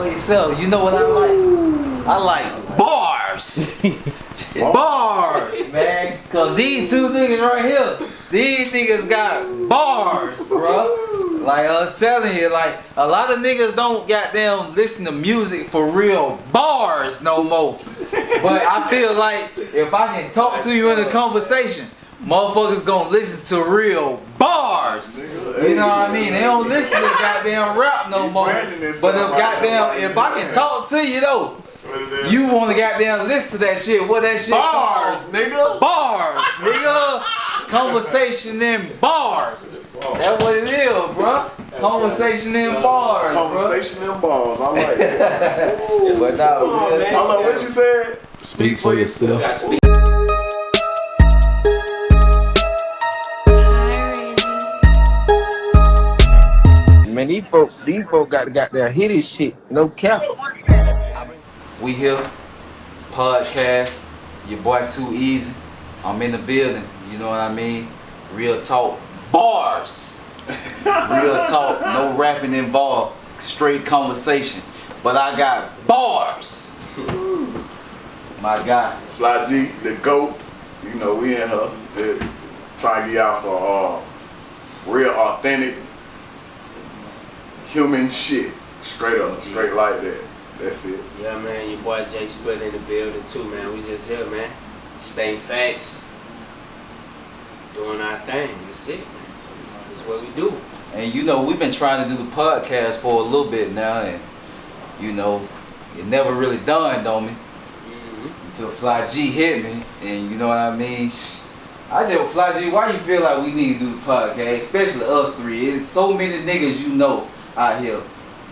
for yourself. You know what I like? I like bars. Bars, man. Cause these two niggas right here, these niggas got bars, bro. Like I'm telling you, like a lot of niggas don't goddamn listen to music for real bars no more. But I feel like if I can talk to you in a conversation, motherfuckers gonna listen to real bars. You know what I mean? They don't listen to goddamn rap no more. But if I can talk to you though, you wanna goddamn listen to that shit. What that shit bars, called? nigga. Bars, nigga. Conversation in bars. That's what it is, bro. Conversation in bars, Conversation in bars. I like it. But now, Hold on, what you said? Speak for yourself. Man, these folk got their hit this shit, no cap. we here, podcast. Your boy Too Easy. I'm in the building. You know what I mean? Real talk, bars. Real talk, no rapping involved. Straight conversation. But I got bars. My guy. Fly G, the GOAT. You know, we in her. Just trying to get out some real authentic human shit. Straight up, straight like that. That's it. Yeah, man, your boy Jay Split in the building too, man. We just here, man. Stating facts. Doing our thing. That's it, man. That's what we do. And you know, we've been trying to do the podcast for a little bit now, and you know, it never really dawned on me until Fly G hit me, and you know what I mean? Fly G, why you feel like we need to do the podcast, especially us three? It's so many niggas you know out here,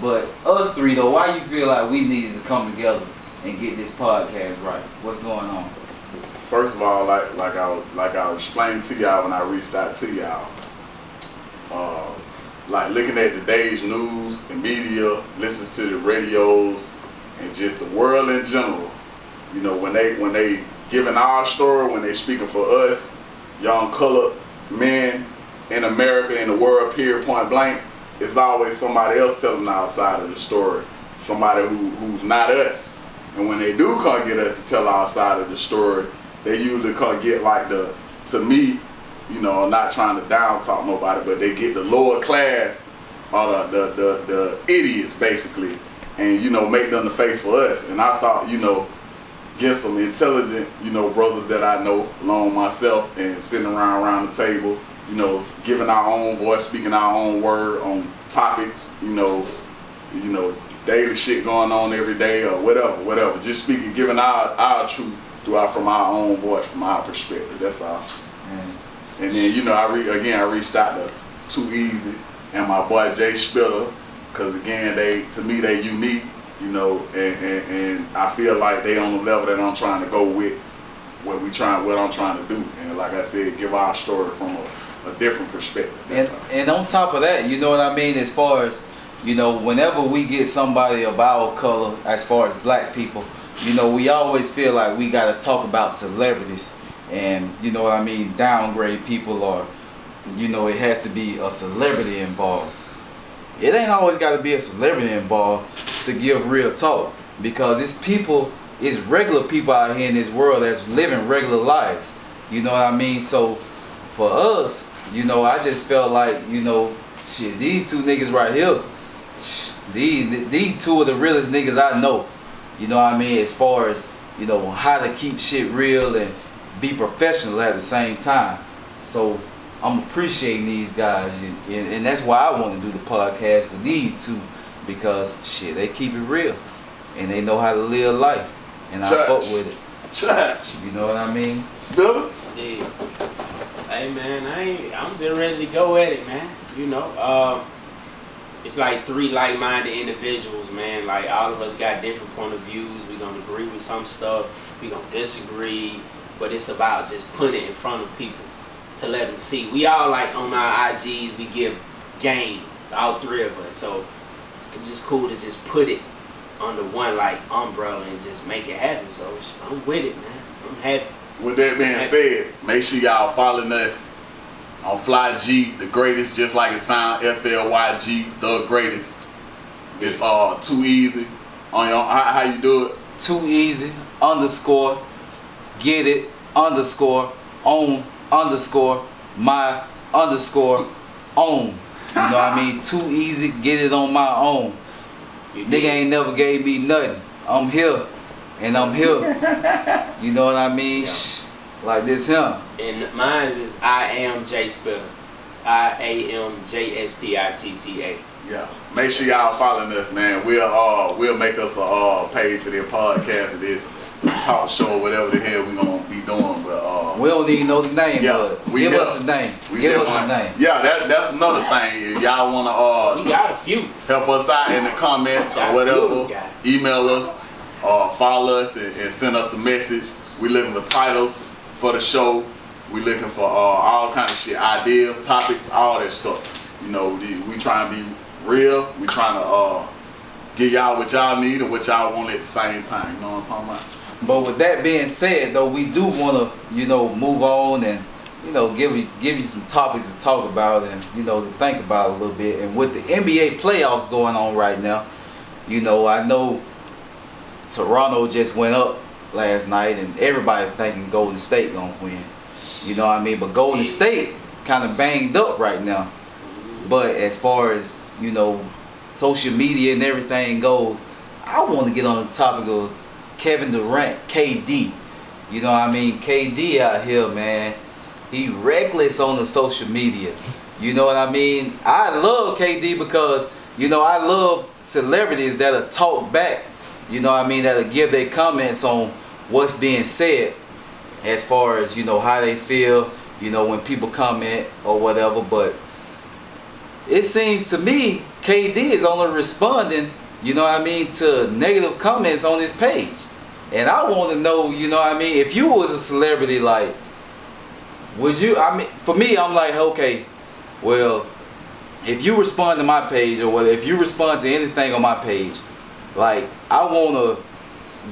but us three though, why you feel like we needed to come together and get this podcast right? What's going on? First of all, like I was explaining to y'all when I reached out to y'all, like looking at today's news and media, listening to the radios, and just the world in general. You know, when they giving our story, when they speaking for us, young colored men in America, in the world, period, point blank, it's always somebody else telling our side of the story, somebody who's not us. And when they do come get us to tell our side of the story, they usually come get like to me, you know, I'm not trying to down talk nobody, but they get the lower class or the idiots basically, and you know, make them the face for us. And I thought, you know, get some intelligent, you know, brothers that I know, along myself, and sitting around the table, you know, giving our own voice, speaking our own word on topics, you know, daily shit going on every day or whatever. Just speaking, giving our truth from our own voice, from our perspective. That's all. And then, you know, I reached out to Too Easy and my boy Jay Spitter, because again, to me they unique, you know, and I feel like they on the level that I'm trying to go with, what I'm trying to do. And like I said, give our story from a different perspective. And on top of that, you know what I mean, as far as, you know, whenever we get somebody of our color, as far as black people, you know, we always feel like we gotta talk about celebrities and, you know what I mean, downgrade people, or, you know, it has to be a celebrity involved. It ain't always gotta be a celebrity involved to give real talk, because it's regular people out here in this world that's living regular lives. You know what I mean? So for us, you know, I just felt like, you know, shit, these two niggas right here, these two of the realest niggas I know. You know what I mean? As far as, you know, how to keep shit real and be professional at the same time. So I'm appreciating these guys, and that's why I want to do the podcast with these two, because shit, they keep it real and they know how to live life, and I fuck with it. Church. You know what I mean? Spiller? Yeah. Hey man, I'm just ready to go at it, man. You know, it's like three like-minded individuals, man. Like all of us got different point of views. We gonna agree with some stuff, we gonna disagree, but it's about just putting it in front of people to let them see. We all, like, on our IGs, we give game, all three of us. So it's just cool to just put it under one like umbrella and just make it happen. So I'm with it, man. I'm happy. With that being said, make sure y'all following us on Fly G, the greatest, just like it sound, FLYG, the greatest. It's Too Easy. On your how you do it? Too easy _ get it _ own _ my _ own. You know what I mean? Too easy, get it on my own. Nigga ain't never gave me nothing. I'm here, and I'm here. You know what I mean? Yeah. Like this him. And mine is I am Jay Spitta. IAMJSPITTA. Yeah. Make sure y'all following us, man. We'll make us a page for their podcast or this talk show or whatever the hell we gonna be doing. But we don't even know the name, but give us a name. Give us a name. Yeah, that's another thing. If y'all wanna We got a few. help us out in the comments or whatever, email us, follow us and send us a message. We looking for titles for the show. We looking for all kind of shit, ideas, topics, all that stuff. You know, we trying to be real. We trying to give y'all what y'all need and what y'all want at the same time. You know what I'm talking about? But with that being said, though, we do want to, move on and, give you some topics to talk about and, to think about a little bit. And with the NBA playoffs going on right now, I know Toronto just went up last night and everybody thinking Golden State gonna win. You know what I mean? But Golden State kind of banged up right now. But as far as, social media and everything goes, I want to get on the topic of Kevin Durant, KD. You know what I mean? KD out here, man. He reckless on the social media. You know what I mean? I love KD because, I love celebrities that'll talk back. You know what I mean? That'll give their comments on what's being said as far as, how they feel, when people comment or whatever. But it seems to me KD is only responding, to negative comments on his page. And I want to know, if you was a celebrity, like, would you, for me, I'm like, okay, well, if you respond to my page or whether if you respond to anything on my page, like, I want to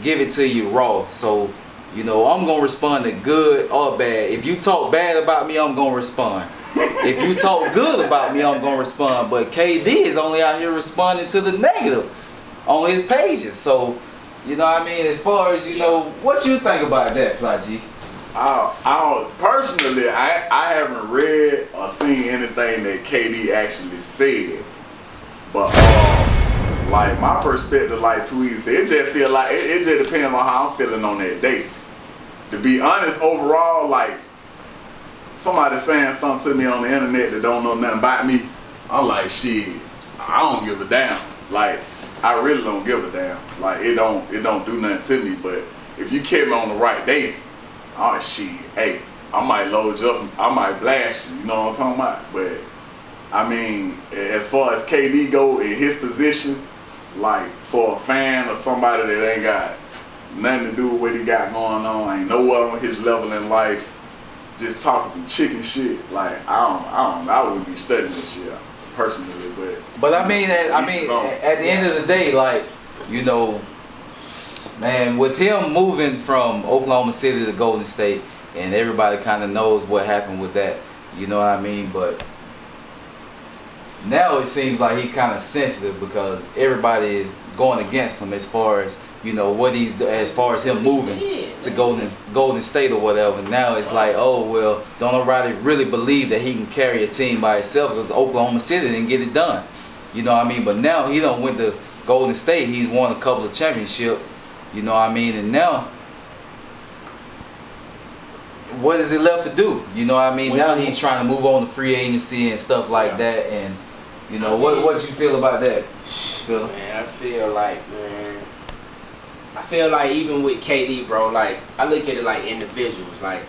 give it to you raw. So, I'm going to respond to good or bad. If you talk bad about me, I'm going to respond. If you talk good about me, I'm going to respond. But KD is only out here responding to the negative on his pages. So, as far as, what you think about that, Fly G? Personally, I haven't read or seen anything that KD actually said. But, like, my perspective, like too easy. It just feel like, it just depends on how I'm feeling on that day. To be honest, overall, like, somebody saying something to me on the internet that don't know nothing about me, I'm like, shit, I don't give a damn. Like, I really don't give a damn. Like, it don't do nothing to me. But if you kept me on the right day, oh shit, hey, I might load you up, I might blast you, you know what I'm talking about? But I mean, as far as KD go in his position, like for a fan or somebody that ain't got nothing to do with what he got going on, ain't nowhere on his level in life, just talking some chicken shit, like I wouldn't be studying this shit personally, but I mean at the end of the day, like, man, with him moving from Oklahoma City to Golden State, and everybody kind of knows what happened with that, you know what I mean? But now it seems like he kind of sensitive because everybody is going against him as far as, what he's, as far as him moving to Golden State or whatever. Now it's like, oh, well, don't nobody really believe that he can carry a team by himself because Oklahoma City didn't get it done. You know what I mean? But now he done went to Golden State. He's won a couple of championships. You know what I mean? And now, what is it left to do? You know what I mean? Now he's trying to move on to free agency and stuff like that. And, what you feel about that, Phil? Man, I feel like even with KD, bro, like, I look at it like individuals. Like,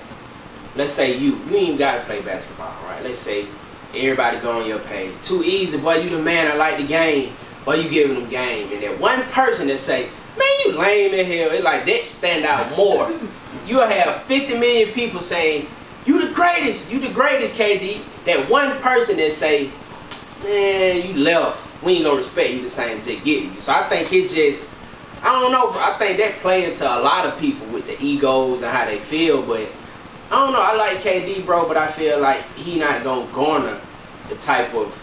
let's say you ain't even got to play basketball, right? Let's say everybody go on your page. Too easy, boy, you the man, I like the game. Boy, you giving them game. And that one person that say, man, you lame in here. It like that stand out more. You'll have 50 million people saying, you the greatest, KD. That one person that say, man, you left. We ain't gonna respect you the same to get you. So I think it just, I don't know, bro. I think that play into a lot of people with the egos and how they feel. But I don't know. I like KD, bro, but I feel like he not gonna garner the type of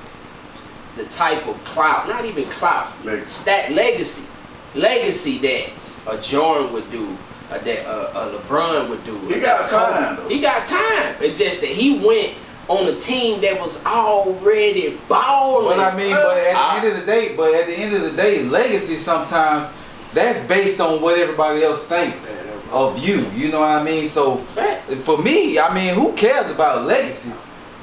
clout, not even clout, legacy legacy that a Jordan would do, that a LeBron would do. He got time, though. He got time. It's just that he went on a team that was already balling. But I mean, but at the end of the day, legacy sometimes that's based on what everybody else thinks of you. You know what I mean? So Facts. for me, I mean, who cares about legacy?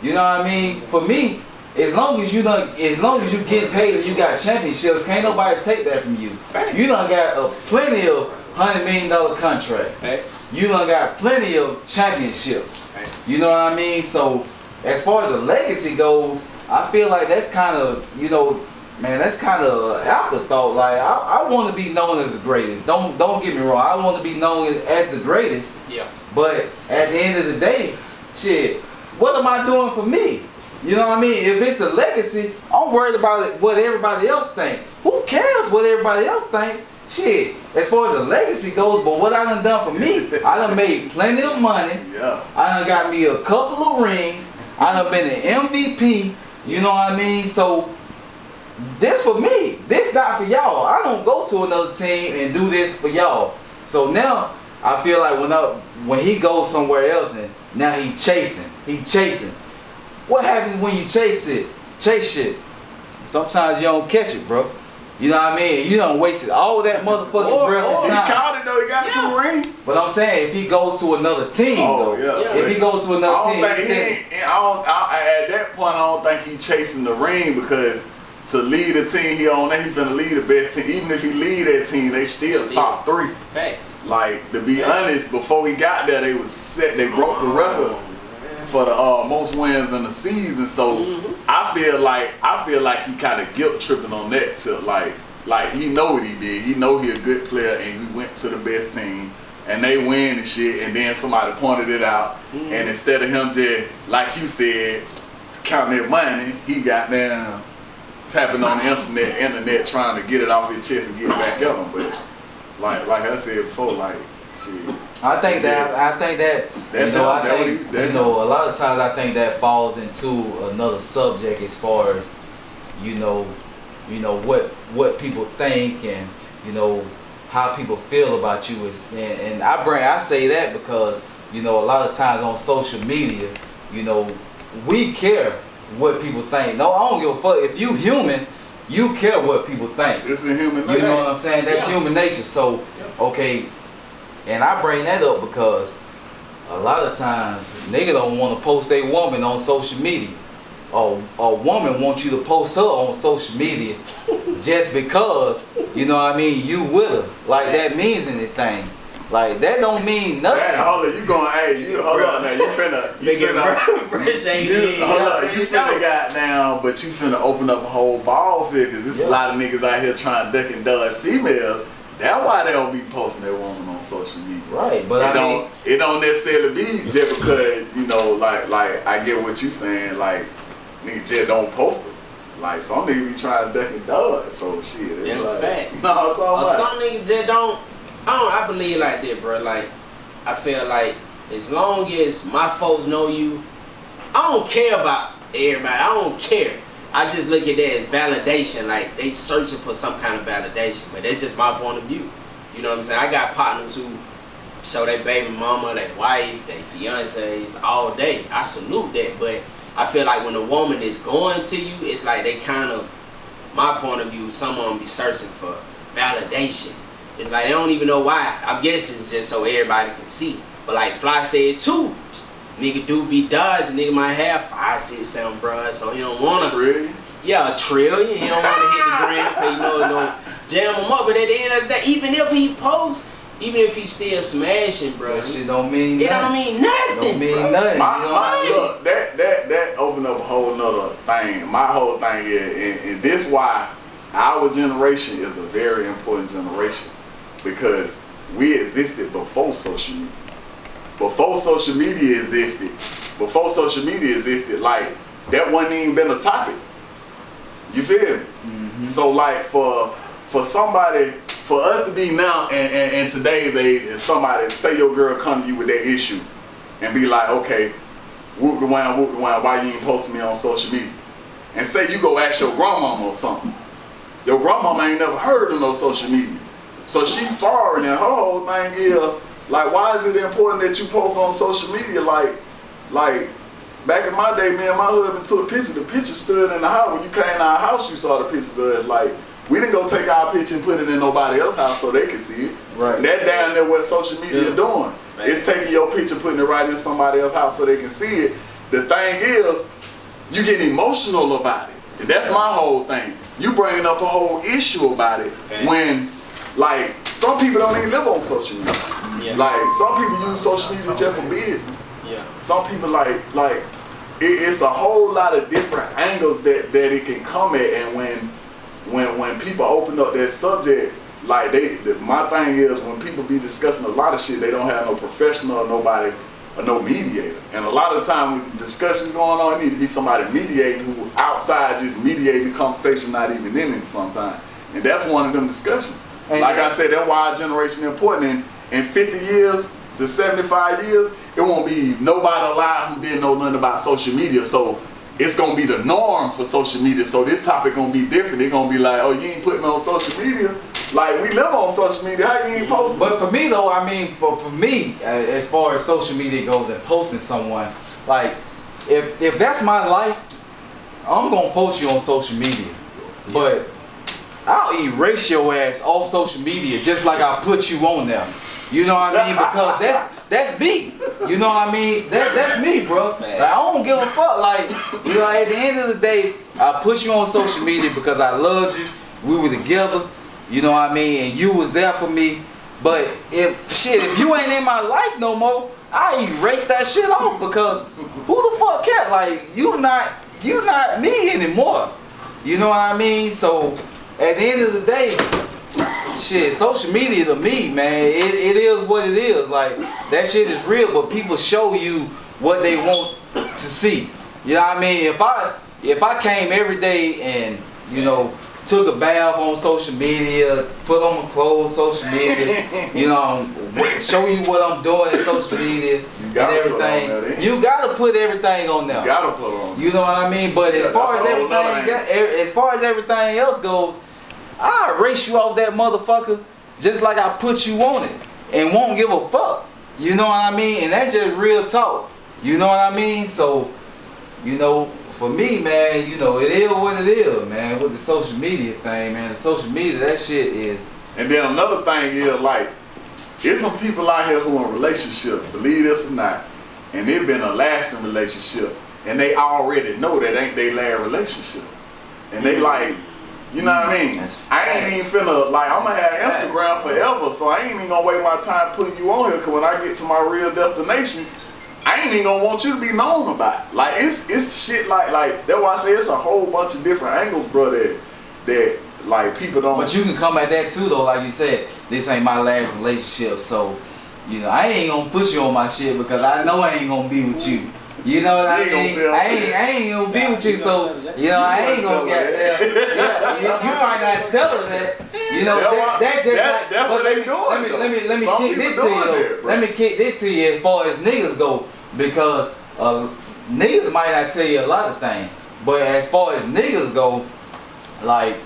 You know what I mean? For me, as long as you get paid and you got championships, can't nobody take that from you. Facts. You done got plenty of $100 million contracts. Facts. You done got plenty of championships. Facts. You know what I mean? So as far as a legacy goes, I feel like that's kind of, man, that's kind of an afterthought. Like I want to be known as the greatest. Don't get me wrong. I want to be known as the greatest. Yeah. But at the end of the day, shit, what am I doing for me? You know what I mean? If it's a legacy, I'm worried about what everybody else thinks. Who cares what everybody else thinks? Shit, as far as a legacy goes, but what I done for me, I done made plenty of money. Yeah. I done got me a couple of rings. I done been an MVP. You know what I mean? So this for me. This not for y'all. I don't go to another team and do this for y'all. So now I feel like when he goes somewhere else and now he chasing. What happens when you chase shit? Sometimes you don't catch it, bro. You know what I mean? You done wasted all that motherfucking breath and He time. caught it though. He got 2 rings. But I'm saying if he goes to another team though. Yeah. If he goes to another team, at that point, I don't think he's chasing the ring because to lead a team he on there, he finna lead the best team. Even if he lead that team, they still top 3. Facts. Like, to be honest, before he got there, they broke the record for the most wins in the season. So I feel like he kind of guilt tripping on that to like he know what he did. He know he a good player and he went to the best team and they win and shit. And then somebody pointed it out, and instead of him just like you said counting that money, he got down tapping on the internet trying to get it off his chest and get it back at him. But like I said before, like shit. I think that a lot of times I think that falls into another subject as far as what people think and how people feel about you is, and I say that because a lot of times on social media, we care what people think. No, I don't give a fuck if you human. You care what people think. It's a human nature. You know what I'm saying? That's human nature. So okay. And I bring that up because a lot of times nigga don't want to post a woman on social media. A woman wants you to post her on social media just because, you with her. Like that means anything. Like that don't mean nothing. Hey, hold on, hold on now. You finna got down, but you finna open up a whole ball field because there's a lot of niggas out here trying to duck and dodge females. That's why they don't be posting that woman on social media. Right, but it don't necessarily be just because, like I get what you saying, like niggas just don't post them. Like some niggas be trying to duck and dodge, so shit. That's like, a fact. No, I'm talking about. Some niggas just don't. I believe like that, bro. Like I feel like as long as my folks know you, I don't care about everybody. I don't care. I just look at that as validation, like they searching for some kind of validation. But that's just my point of view. You know what I'm saying? I got partners who show their baby mama, their wife, their fiancés all day. I salute that, but I feel like when a woman is going to you, it's like they kind of, my point of view, some of them be searching for validation. It's like they don't even know why. I guess it's just so everybody can see. But like Fly said too, nigga do be dodging. Nigga might have 5, 6, 7 bruh, so he don't wanna. $1 Yeah, $1 trillion. He don't wanna hit the gram, cause it's gonna jam him up. But at the end of the day, even if he posts, even if he's still smashing, bro, that shit don't mean it nothing. don't mean nothing. Don't mean bro. nothing. Look, that opened up a whole nother thing. My whole thing is, and this why our generation is a very important generation, because we existed before social media. Before social media existed, like that wasn't even been a topic. You feel me? Mm-hmm. So like for somebody, for us to be now in today's age, and somebody say your girl come to you with that issue and be like, okay, whoop the wine, why you ain't posting me on social media? And say you go ask your grandmama or something. Your grandmama ain't never heard of no social media. So she foreign, and her whole thing is like, why is it important that you post on social media? Like back in my day, me and my husband took pictures. The picture stood in the house. When you came to our house, you saw the pictures of us. Like, we didn't go take our picture and put it in nobody else's house so they could see it. Right. That down there what social media doing. Right. It's taking your picture, putting it right in somebody else's house so they can see it. The thing is, you get emotional about it. And that's my whole thing. You bringing up a whole issue about it when, like, some people don't even live on social media. Yeah. Like, some people use social media just for business. Yeah. Some people it's a whole lot of different angles that it can come at, and when people open up that subject, like my thing is when people be discussing a lot of shit, they don't have no professional or nobody or no mediator. And a lot of time with discussions going on, it need to be somebody mediating who outside just mediating the conversation, not even in it sometimes. And that's one of them discussions. And like I said, that's why our generation is important. In 50 years to 75 years, it won't be nobody alive who didn't know nothing about social media. So it's gonna be the norm for social media. So this topic gonna be different. They're gonna be like, oh, you ain't putting on social media. Like, we live on social media. How you ain't posting? But for me though, I mean, for me, as far as social media goes and posting someone, like, if that's my life, I'm gonna post you on social media. But I'll erase your ass off social media just like I put you on there. You know what I mean? Because that's me. You know what I mean? That's me, bro. Like, I don't give a fuck. Like, you know, at the end of the day, I put you on social media because I loved you. We were together. You know what I mean? And you was there for me. But if you ain't in my life no more, I erase that shit off because who the fuck cares? Like, you not me anymore. You know what I mean? So at the end of the day, shit, social media to me, man, it is what it is. Like, that shit is real, but people show you what they want to see. You know what I mean? If I came every day and, you know, took a bath on social media, put on my clothes, social media, you know, show you what I'm doing in social media and everything. You gotta put everything on there. You gotta put on. You know what I mean? But as far as everything else goes, I'll erase you off that motherfucker just like I put you on it and won't give a fuck. You know what I mean? And that's just real talk. You know what I mean? So, you know, for me, man, you know, it is what it is, man, with the social media thing, man. The social media, that shit is. And then another thing is, like, there's some people out here who in relationships, believe this or not, and it been a lasting relationship, and they already know that ain't their last relationship. And they like, you know what I mean? I ain't even finna, like, I'm gonna have Instagram forever, so I ain't even gonna waste my time putting you on here, because when I get to my real destination, I ain't even gonna want you to be known about it. Like, it's shit like that's why I say it's a whole bunch of different angles, bro, that like people don't. But you can come at that too, though. Like you said, this ain't my last relationship, so you know I ain't gonna push you on my shit because I know I ain't gonna be with you. You know what I mean? I ain't gonna be with you, so you know I ain't gonna get there. Yeah, you might not tell her that. You know that just like. That's what they doing. Let me kick this to you though. Let me kick this to you as far as niggas go, because niggas might not tell you a lot of things, but as far as niggas go, like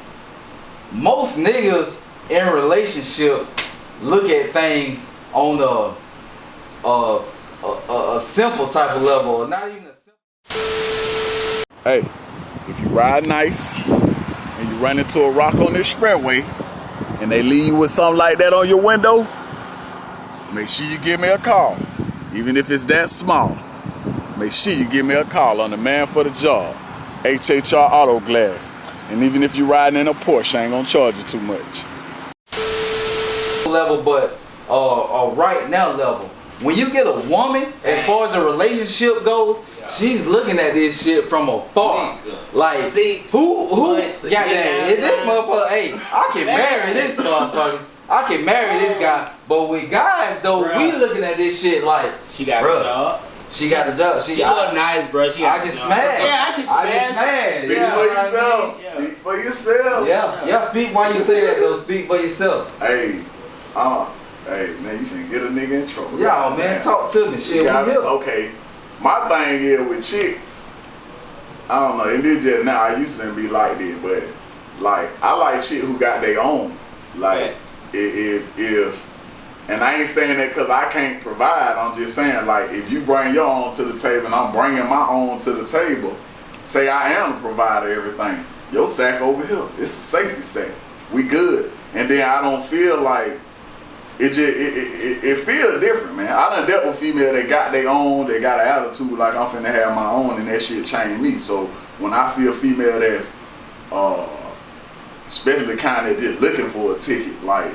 most niggas in relationships look at things on a simple type of level, not even a simple. Hey, if you ride nice and you run into a rock on this expressway and they leave you with something like that on your window, make sure you give me a call. Even if it's that small, make sure you give me a call on the man for the job, HHR Auto Glass. And even if you riding in a Porsche, I ain't gonna charge you too much. Level, but right now level. When you get a woman, as far as a relationship goes, she's looking at this shit from afar. Like, who goddamn, this motherfucker, hey, I can marry this motherfucker. I can marry this guy. But with guys, though, we looking at this shit like, she got a job. She got a job. She look nice, bro. I can smash. Yeah, I can smash. Speak for yourself. Speak for yourself. Yeah, speak while you say that, though. Speak for yourself. Hey, man, you finna get a nigga in trouble. Y'all, man, talk to me. Shit, okay. My thing is with chicks, I don't know, it is just now, I used to be like this, but like, I like shit who got their own. Like, if and I ain't saying that because I can't provide. I'm just saying, like, if you bring your own to the table and I'm bringing my own to the table, say I am the provider of everything. Your sack over here, it's a safety sack. We good. And then I don't feel like it feels different, man. I done dealt with female that got their own, they got an attitude like I'm finna have my own, and that shit changed me. So when I see a female that's especially the kind that just looking for a ticket, like,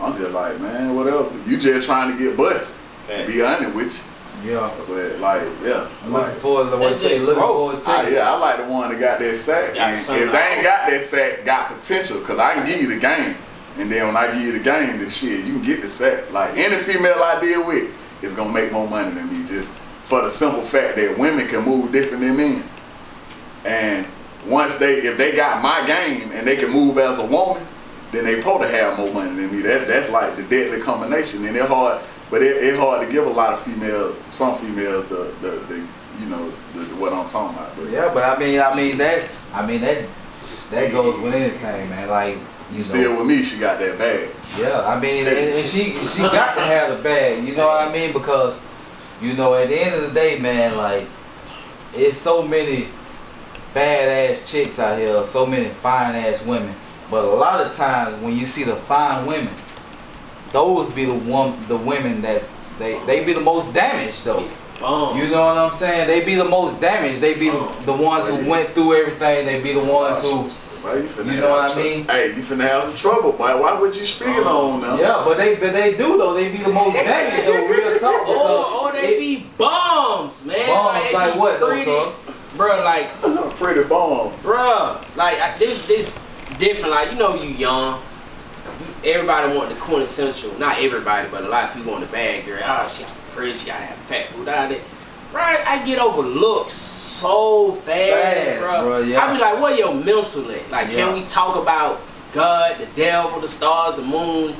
I'm just like, man, whatever. You just trying to get bust. Okay. Be honest with you. Yeah. But like, yeah. I'm looking for the one say looking for a ticket. Yeah, I like the one that got that sack. And if they ain't got that sack, got potential, cause I can give you the game. And then when I give you the game, then shit, you can get the sack. Like any female I deal with is gonna make more money than me, just for the simple fact that women can move different than men. And once if they got my game and they can move as a woman, then they supposed to have more money than me. That's like the deadly combination, and it's hard. But it's hard to give a lot of females, some females, the you know what I'm talking about. But yeah, but I mean that goes with anything, man. Like you see it with me, she got that bag. Yeah, I mean, and she got to have the bag. You know what I mean? Because you know, at the end of the day, man, like it's so many badass chicks out here, so many fine ass women. But a lot of times when you see the fine women, those be the women that's they be the most damaged though. You know what I'm saying? They be the most damaged. They be the ones who went through everything. They be the ones who you know what I mean? Hey, you finna have some trouble, boy. Why would you speak on them? Yeah, but they do though. They be the most damaged though. Real talk. Or they be bombs, man. Bombs like what though, bro? Like pretty bombs, bro. Like this different. Like you know, you young. Everybody want the quintessential. Not everybody, but a lot of people want the bad girl. Oh, she got pretty. She gotta have fat food out of it. Right? I get over looks so fast, bro. Yeah. I be like, what your mental at? Like, can we talk about God, the devil, the stars, the moons?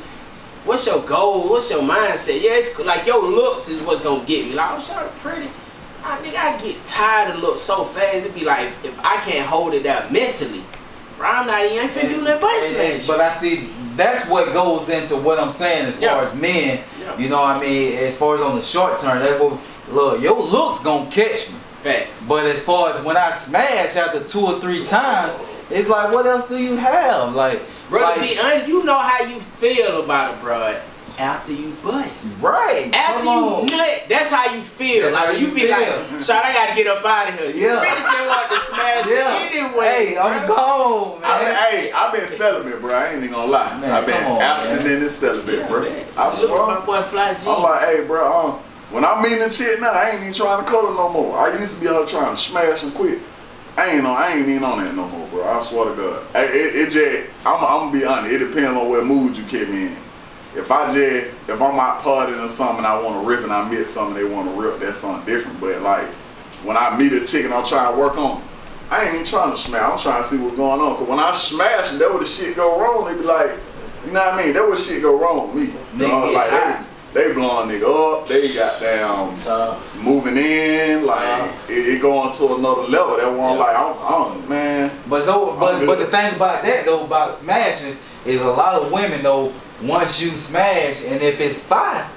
What's your goal? What's your mindset? Yeah, it's like your looks is what's gonna get me. Like, oh, shawty pretty. I get tired of looks so fast. It be like, if I can't hold it down mentally, bro, I'm not even finna do that butt smash. But I see, that's what goes into what I'm saying as far as men. You know what I mean? As far as on the short term, that's what, look, your looks gonna catch me. Facts. But as far as when I smash after 2 or 3 times, it's like, what else do you have? Like, bro, like, to be honest, you know how you feel about a broad after you bust. Right. After you nut, that's how you feel. That's like, you be like, shot, I gotta get up out of here. You really just want to smash it anyway. Hey, I'm gone, man. I've been celibate, bro. I ain't even gonna lie. Man, I've been abstinent and celibate, bro. I swear. My boy Fly G. I'm like, hey, bro, when I'm meeting the chick now, I ain't even trying to cuddle no more. I used to be out trying to smash and quit. I ain't even on that no more, bro. I swear to God. I'm gonna be honest. It depends on what mood you keep me in. If I'm out partying or something and I want to rip and I meet something they want to rip, that's something different. But like when I meet a chick and I'm trying to work on, I ain't even trying to smash. I'm trying to see what's going on. Cause when I smash and that where the shit go wrong, they be like, you know what I mean? That where shit go wrong with me. Like they blowing nigga up. They got down moving in. Like it going to another level. That one like I'm man. But the thing about that though, about smashing, is a lot of women though. Once you smash, and if it's fire,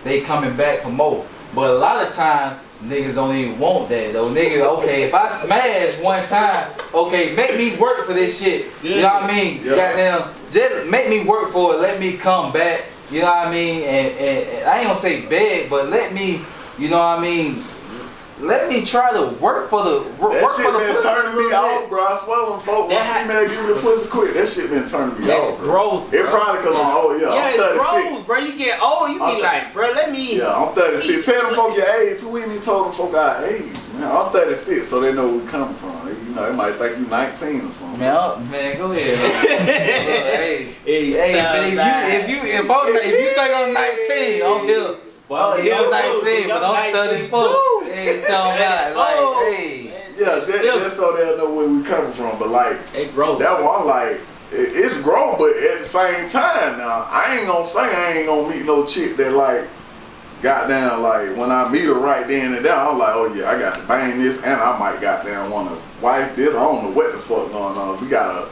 they coming back for more. But a lot of times, niggas don't even want that though. Niggas, okay, if I smash one time, okay, make me work for this shit. You know what I mean? Goddamn, just make me work for it. Let me come back. You know what I mean? And I ain't gonna say beg, but let me, you know what I mean? Let me try to work for the that shit been turning me off, bro. I swear when female give me the pussy quick, that shit been turning me off. That's growth, bro. It probably cause I'm 36. Growth, bro. You get old, you be like, bro, let me. Yeah, I'm 36. Tell them folk your age. Who ain't even told them folk our age, man. I'm 36, so they know where we coming from. You know, they might think you 19 or something. Man, go ahead. If you think I'm 19, I'm here. Well, he was 19, but I'm 34. Hey, talking about like, hey. Yeah, just so they'll know where we coming from. But like, that one, like, it's growth, but at the same time, now I ain't gonna say I ain't gonna meet no chick that like goddamn, like when I meet her right then and there, I'm like, oh yeah, I got to bang this, and I might goddamn want to wife this. I don't know what the fuck going on.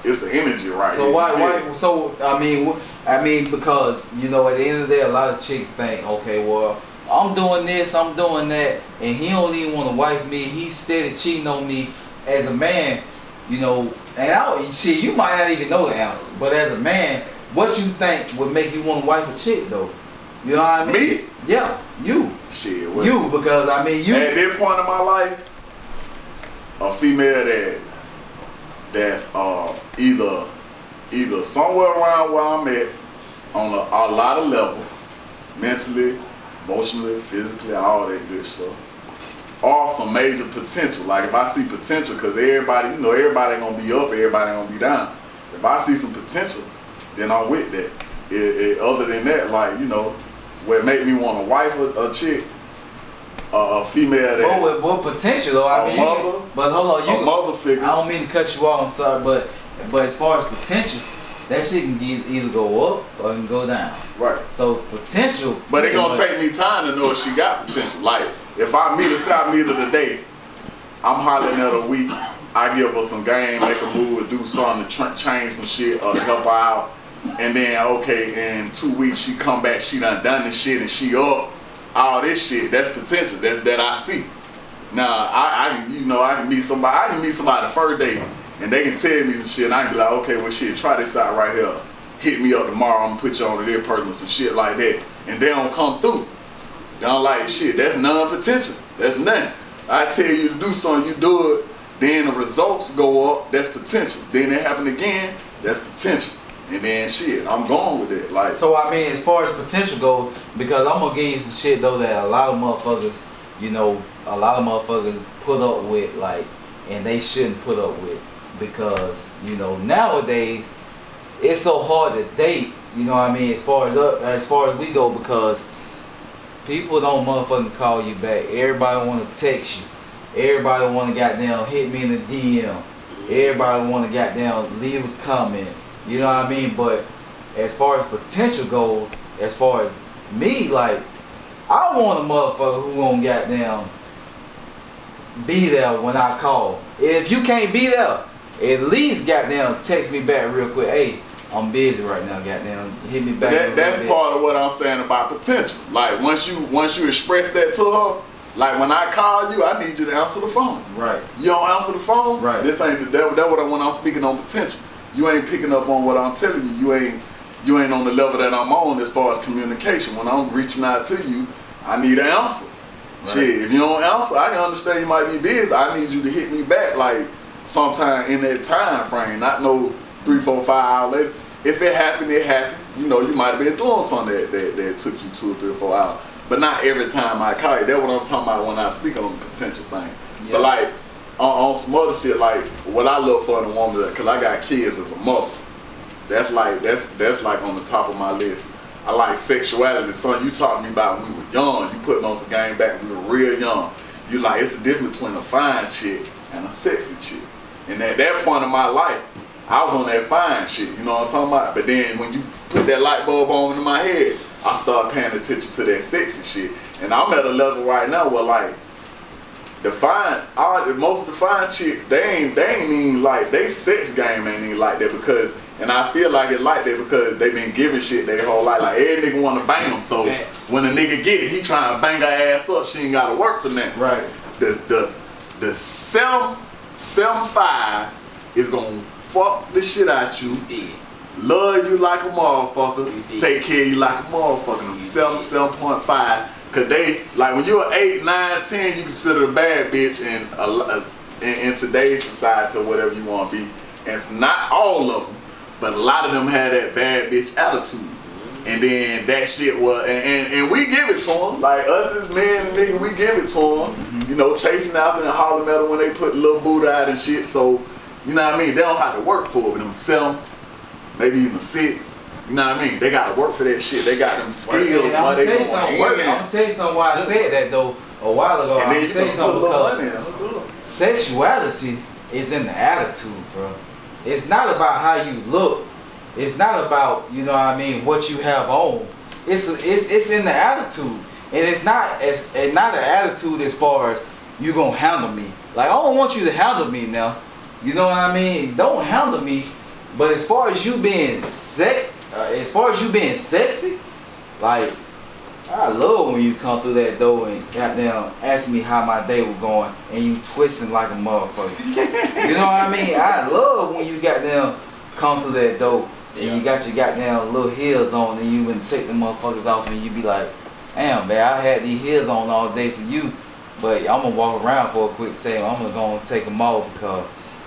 It's an energy right so here. Why? So I mean, because you know, at the end of the day, a lot of chicks think, okay, well, I'm doing this, I'm doing that, and he don't even want to wife me. He's steady cheating on me. As a man, you know, and shit, you might not even know the answer, but as a man, what you think would make you want to wife a chick though? You know what I mean? Me? Yeah, you. Shit. Well, you, because I mean, you. At this point in my life, a female that's either somewhere around where I'm at on a lot of levels, mentally, emotionally, physically, all that good stuff, or some major potential. Like if I see potential, because everybody ain't gonna be up, everybody ain't gonna be down. If I see some potential, then I'm with that. Other than that, like, you know, what make me want to wife a chick, a female that's what potential though? I mean, but hold on, a mother figure. I don't mean to cut you off, I'm sorry, but as far as potential, that shit can either go up or it can go down. Right. So it's potential. But it gonna take me time to know if she got potential. Like if I meet her today, I'm hollering at her week. I give her some game, make a move, do something to change some shit or to help her out. And then, okay, in 2 weeks she come back, she done this shit and she up. All this shit, that's potential, that I see. Now, I can meet somebody the first day and they can tell me some shit and I can be like, okay, well shit, try this out right here. Hit me up tomorrow, I'm gonna put you on to their person or some shit like that. And they don't come through. They don't like shit, that's non-potential, that's nothing. I tell you to do something, you do it, then the results go up, that's potential. Then it happen again, that's potential. And then shit, I'm going with it. Like, so I mean, as far as potential goes, because I'm gonna give you some shit though that a lot of motherfuckers, you know, put up with, like, and they shouldn't put up with, because you know nowadays it's so hard to date. You know what I mean? As far as we go, because people don't motherfucking call you back. Everybody want to text you. Everybody want to goddamn hit me in the DM. Everybody want to goddamn leave a comment. You know what I mean? But as far as potential goes, as far as me, like, I want a motherfucker who gonna goddamn be there when I call. If you can't be there, at least goddamn text me back real quick. Hey, I'm busy right now, goddamn. Hit me back. That's part of what I'm saying about potential. Like once you express that to her, like when I call you, I need you to answer the phone. Right. You don't answer the phone? Right. This ain't that when I'm speaking on potential. You ain't picking up on what I'm telling you. You ain't on the level that I'm on as far as communication. When I'm reaching out to you, I need an answer. Right. Shit, if you don't answer, I can understand you might be busy. I need you to hit me back like sometime in that time frame, not no 3, 4, 5 hours later. If it happened, it happened. You know, you might have been doing something that took you 2 or 3 or 4 hours. But not every time I call you. That's what I'm talking about when I speak on the potential thing. Yeah. But like, on some other shit, like what I look for in a woman, because I got kids as a mother. That's like on the top of my list. I like sexuality. Son, you taught me about when we were young. You put most of the game back when we were real young. You like, it's the difference between a fine chick and a sexy chick. And at that point in my life, I was on that fine shit. You know what I'm talking about? But then when you put that light bulb on into my head, I started paying attention to that sexy shit. And I'm at a level right now where like, most of the fine chicks, they ain't even like, they sex game ain't even like that because, and I feel like it like that because they been giving shit their whole life. Like every nigga want to bang them, so when a nigga get it, he trying to bang her ass up. She ain't got to work for nothing. Right. The 7.5 is gonna fuck the shit out you. Love you like a motherfucker. Take care of you like a motherfucker. 7.5. Cause they, like when you're 8, 9, 10, you consider a bad bitch in today's society or whatever you want to be. And it's not all of them, but a lot of them have that bad bitch attitude. And then that shit was, and we give it to them. Like us as men and niggas, we give it to them. You know, chasing after them and hollering at them when they put little boot out and shit. So, you know what I mean? They don't have to work for it with them 7s, maybe even 6. You know what I mean? They gotta work for that shit. They got them skills. I'm gonna tell you something why I said that though a while ago. I'm gonna tell you something because sexuality is in the attitude, bro. It's not about how you look. It's not about, you know what I mean, what you have on. It's in the attitude. And it's not an attitude as far as you gonna handle me. Like, I don't want you to handle me now. You know what I mean? Don't handle me. But as far as you being sexy, like, I love when you come through that door and goddamn ask me how my day was going and you twisting like a motherfucker. You know what I mean? I love when you goddamn come through that door and you got your goddamn little heels on and you would take the motherfuckers off and you be like, damn, man, I had these heels on all day for you, but I'm gonna walk around for a quick second. I'm gonna go and take them off because,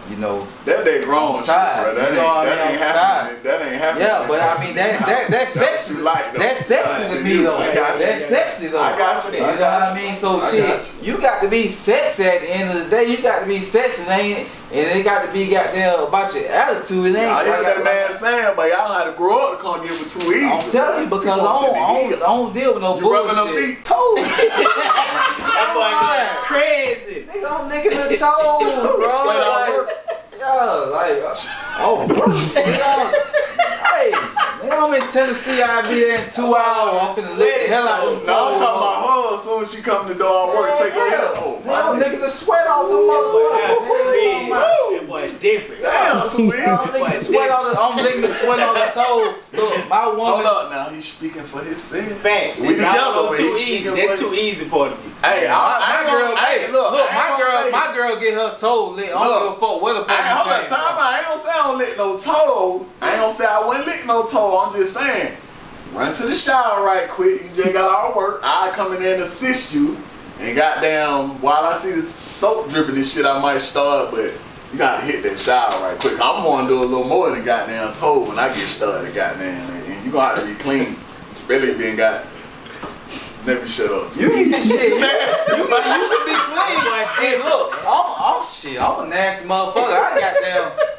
you know, that ain't wrong, I'm tired. bro. That ain't happening. That ain't happening. Yeah, but I mean that's sexy. That's sexy to me though. That's sexy though. I got you. You know what I mean? So shit, you got to be sexy at the end of the day. You got to be sexy, and it got to be goddamn about your attitude. It ain't. I hear that man saying, but y'all had to grow up to come get with too easy. I'm telling you because I don't deal with no you bullshit. rubbing her feet? Toes. That boy going crazy. Nigga, I'm licking the toes, bro. Hey, nigga, I'm in Tennessee. I'll be there in 2 hours. I'm finna lick the hell out of them. No, I'm talking about her. As soon as she come to the door, I work, take her head. Oh, I'm licking the sweat off the motherfucker. That boy different. Damn, too easy. I'm licking the sweat off the toe. Look, my woman. Hold up now, he's speaking for himself. Fact. We together, too easy. That's too easy for the people. Hey, my girl get her toe licked. I don't give a fuck where the fuck you hold up, came time from. out. I ain't gonna say I don't lick no toes. I ain't gonna say I wouldn't lick no toe. I'm just saying, run to the shower right quick. You just got all work. I come in there and assist you. And goddamn, while I see the soap dripping and shit, I might start, but you gotta hit that shower right quick. I'm gonna do a little more than goddamn toe when I get started, goddamn. And you gonna have to be clean. Really been got. Let me shut up. You can shit. Nasty. You can be clean. Hey, look, I'm a nasty motherfucker.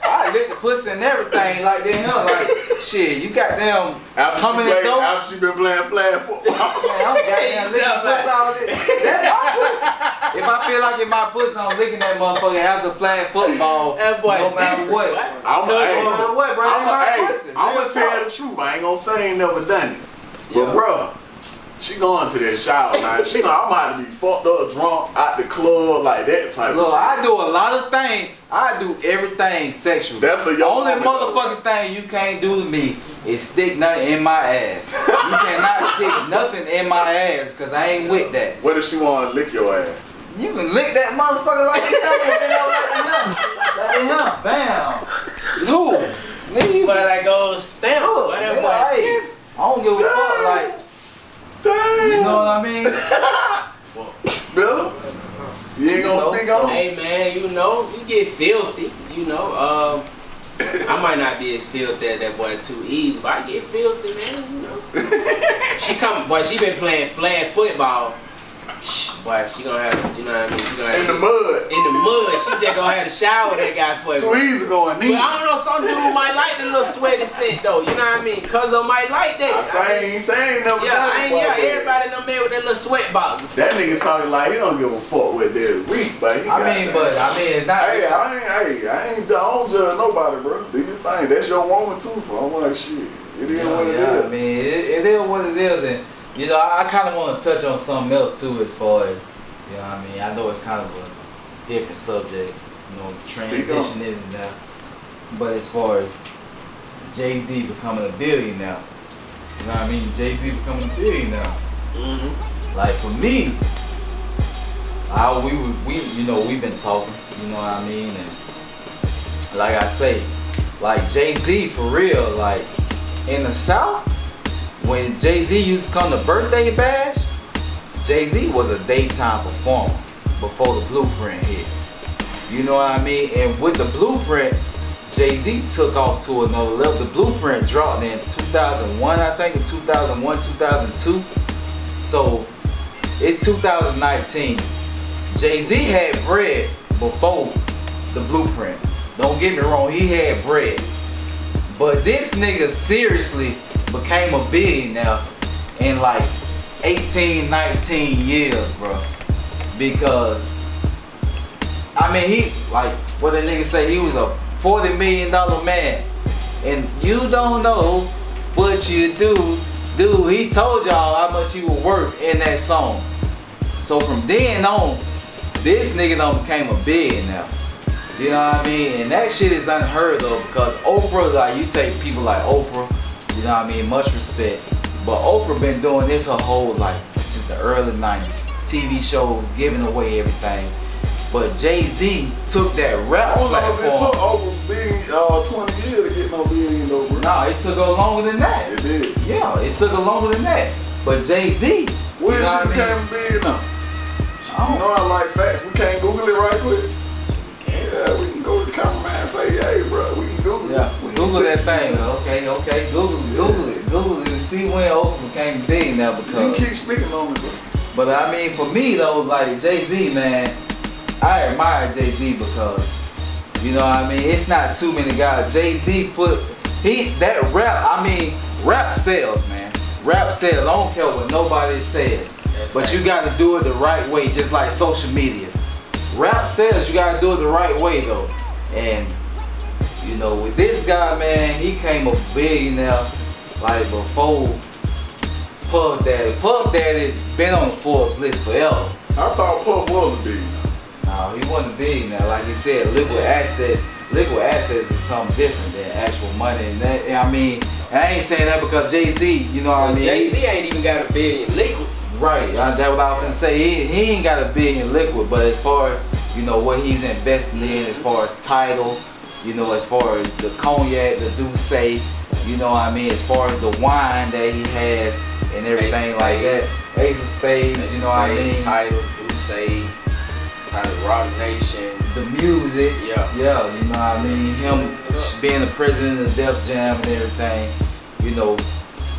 I lick the pussy and everything like that. You know, like shit. You goddamn come in the door. After she been playing flag football. Man, I'm goddamn licking the pussy all day. That's my pussy. If I feel like it's my pussy, I'm licking that motherfucker after playing football. That boy no matter what. I'm I'ma gonna tell the truth. I ain't gonna say I ain't never done it. But bruh, she going to that shower, man. I'm about to be fucked up, drunk, out the club, like that type of shit. I do a lot of things. I do everything sexual. That's for your only woman, motherfucking thing you can't do to me is stick nothing in my ass. You cannot stick nothing in my ass because I ain't with that. What if she want to lick your ass? You can lick that motherfucker like that. Bam. Who? Me? But like old stamp. Look, What that nigga, boy hey, I don't give a fuck. Like, Damn. you know what I mean? Spiller? You ain't gonna speak on it? Hey man, you know, you get filthy, you know. I might not be as filthy as that boy Too Easy, but I get filthy, man, you know. She been playing flag football. Boy, she gonna have, you know what I mean? She gonna have In the mud. In the mud. She just gonna have to shower that guy for Too me. easy going But neat. I don't know, some dude might like the little sweaty scent though, you know what I mean? Cuz I might like that. I ain't saying never done it. Everybody done made with that little sweat box. That nigga talking like he don't give a fuck what they're weak, but he I mean, it's not. Hey, I don't judge nobody, bro. Do your thing. That's your woman too, so I'm like, shit. It is what it is. I mean, it is what it is, and you know, I kind of want to touch on something else too, as far as, you know what I mean? I know it's kind of a different subject, you know, transition is now. But as far as Jay-Z becoming a billionaire, you know what I mean? Jay-Z becoming a billionaire. Mm-hmm. Like for me, we've been talking, you know what I mean? And like I say, like Jay-Z for real, like in the South, when Jay-Z used to come to Birthday Bash, Jay-Z was a daytime performer before the Blueprint hit. You know what I mean? And with the Blueprint, Jay-Z took off to another level. The Blueprint dropped in 2001, I think, in 2001, 2002. So it's 2019. Jay-Z had bread before the Blueprint. Don't get me wrong, he had bread. But this nigga seriously became a billionaire in like 18, 19 years, bro. Because, I mean, he, like, what the nigga say, he was a $40 million man. And you don't know what you do dude, he told y'all how much he would work in that song. So from then on, this nigga done became a billionaire. You know what I mean? And that shit is unheard of because Oprah, like you take people like Oprah, you know what I mean, much respect. But Oprah been doing this her whole life, since the early 90s. TV shows, giving away everything. But Jay-Z took that rap I don't know if it took platform. over 20 years to get no billion though, bro. Nah, it took her longer than that. It did. Yeah, it took her longer than that. But Jay-Z, When you know she what I became mean? big now? I You know I like facts. We can't Google it right quick. Yeah, we can go to the cameraman and say, hey, bro, we can Google Yeah, it. We can Google that text thing. you. Okay, Google it and see when Oprah became big now You because. keep speaking on it, bro. But I mean, for me though, like Jay-Z, man, I admire Jay-Z because, you know what I mean, it's not too many guys. Jay-Z that rap, I mean, rap sells, man. Rap sells. I don't care what nobody says. But you gotta do it the right way, just like social media. Rap sells, you gotta do it the right way though. And, you know, with this guy, man, he came a billionaire like before Puff Daddy. Puff Daddy been on Forbes list forever. I thought Puff was a billionaire. No, he wasn't a billionaire. Like he said, liquid assets is something different than actual money. And that, I mean, and I ain't saying that because Jay-Z, you know what I mean? Jay-Z ain't even got a billion liquid. Right, that's what I was gonna say. He ain't got a billion liquid, but as far as, you know, what he's investing in, as far as title, you know, as far as the cognac, the Douce, you know what I mean, as far as the wine that he has and everything like that. Ace of Spades, you know what I mean? Title, Douce, kind of Rock Nation. The music, Yeah. you know what I mean? Him being the president of Def Jam and everything, you know,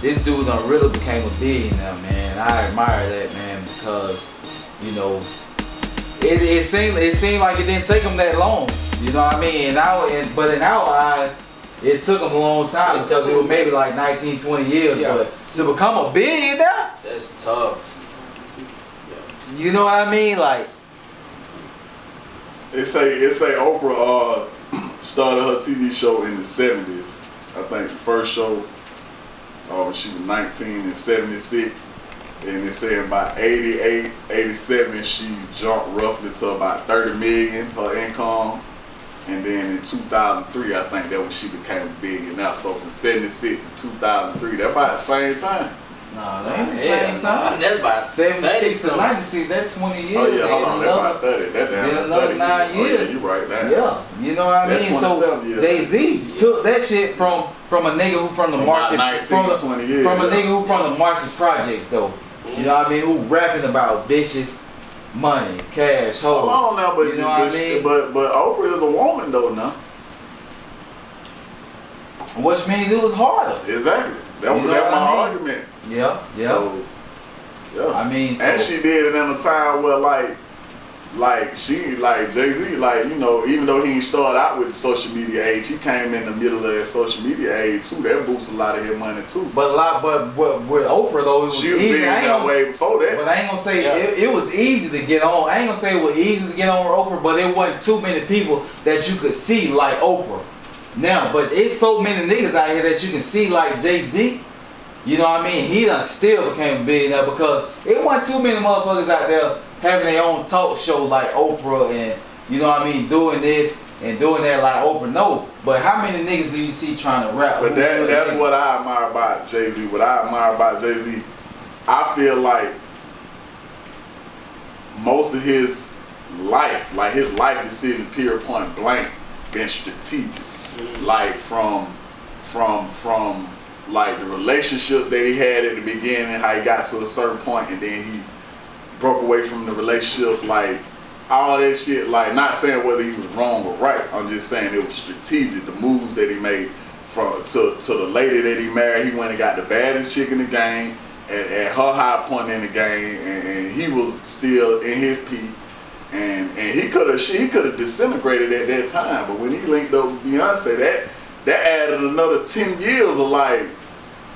this dude done really became a billionaire, man. I admire that, man, because, you know, it seemed like it didn't take him that long, you know what I mean? But in our eyes, it took him a long time because it was maybe like 19, 20 years. Yeah. But to become a billionaire, That's tough. you know what I mean? Like, It say Oprah started her TV show in the 70s. I think the first show, she was 19 in 76. And it said by 88, 87, she jumped roughly to about 30 million her income. And then in 2003, I think that when she became a billionaire. So from 76 to 2003, that's about the same time. nah, that ain't the same time. That's about 76 to 30 96, that's 20 years. Oh yeah, hold and on, that's about 30. That's then down another 30 9 Oh years. yeah, you right there. Yeah, you know what I mean? That's So 27 years. Jay-Z took that shit from a nigga who from the From Marcy, about 19, 20 years, from a yeah. nigga who from the Marcy Projects though. You know what I mean? Who rapping about bitches, money, cash, hoes. Hold on now, but you know what I mean? but Oprah is a woman though now. Which means it was harder. Exactly. That You was know my what I mean? argument. Yeah, yeah. So, yeah. I mean, and so- she did it in a time where like Jay-Z, like, you know, even though he didn't start out with the social media age, he came in the middle of that social media age too. That boosted a lot of his money too. but with Oprah though, it was She was easy. big I ain't that gonna- way before that. But I ain't gonna say Yeah. it was easy to get on. I ain't gonna say it was easy to get on with Oprah, but it wasn't too many people that you could see like Oprah. Now, but it's so many niggas out here that you can see like Jay-Z. You know what I mean? He done still became a billionaire because it wasn't too many motherfuckers out there having their own talk show like Oprah and, you know what I mean, doing this and doing that like Oprah. No, but how many niggas do you see trying to rap? But that's what I admire about Jay-Z. What I admire about Jay-Z, I feel like most of his life, like his life decision, period, point blank, been strategic. Like from like the relationships that he had at the beginning, how he got to a certain point, and then he broke away from the relationship, like all that shit. Like, not saying whether he was wrong or right. I'm just saying it was strategic. The moves that he made to the lady that he married, he went and got the baddest chick in the game at her high point in the game, and he was still in his peak. And he could have disintegrated at that time, but when he linked up with Beyonce, that added another 10 years of like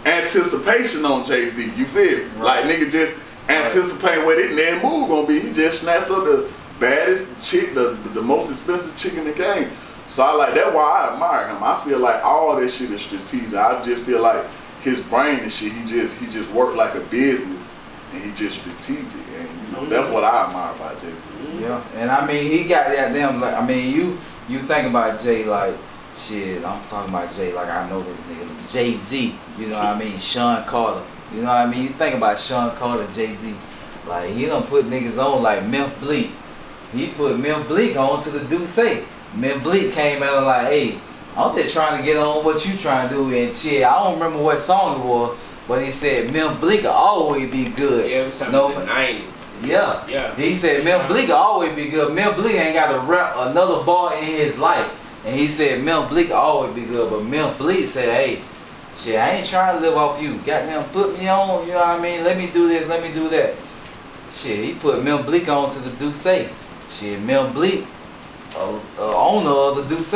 anticipation on Jay-Z. You feel me? Right. Like, nigga just anticipating what his next move gonna be. He just snatched up the baddest chick, the most expensive chick in the game. So I like that. Why I admire him. I feel like all this shit is strategic. I just feel like his brain and shit. He just worked like a business, and he just strategic. And you know, that's what I admire about Jay-Z. Yeah, and I mean, he got that damn, like, I mean, you think about Jay like, shit, I'm talking about Jay like I know this nigga. Jay-Z, you know what I mean? Sean Carter, you know what I mean? You think about Sean Carter, Jay-Z, like, he done put niggas on like Memphis Bleek. He put Memphis Bleek on to the Deuce. Memphis Bleek came out like, hey, I'm just trying to get on what you trying to do, and shit, I don't remember what song it was, but he said Memphis Bleek will always be good. Yeah, it was something in the 90s. Yeah. He said Memphis Bleek will always be good. Memphis Bleek ain't got to rap another bar in his life. And he said Memphis Bleek will always be good. But Memphis Bleek said, hey, shit, I ain't trying to live off you. Goddamn, put me on, you know what I mean? Let me do this, let me do that. Shit, he put Memphis Bleek on to the Deuce. Shit, Memphis Bleek, owner of the Deuce.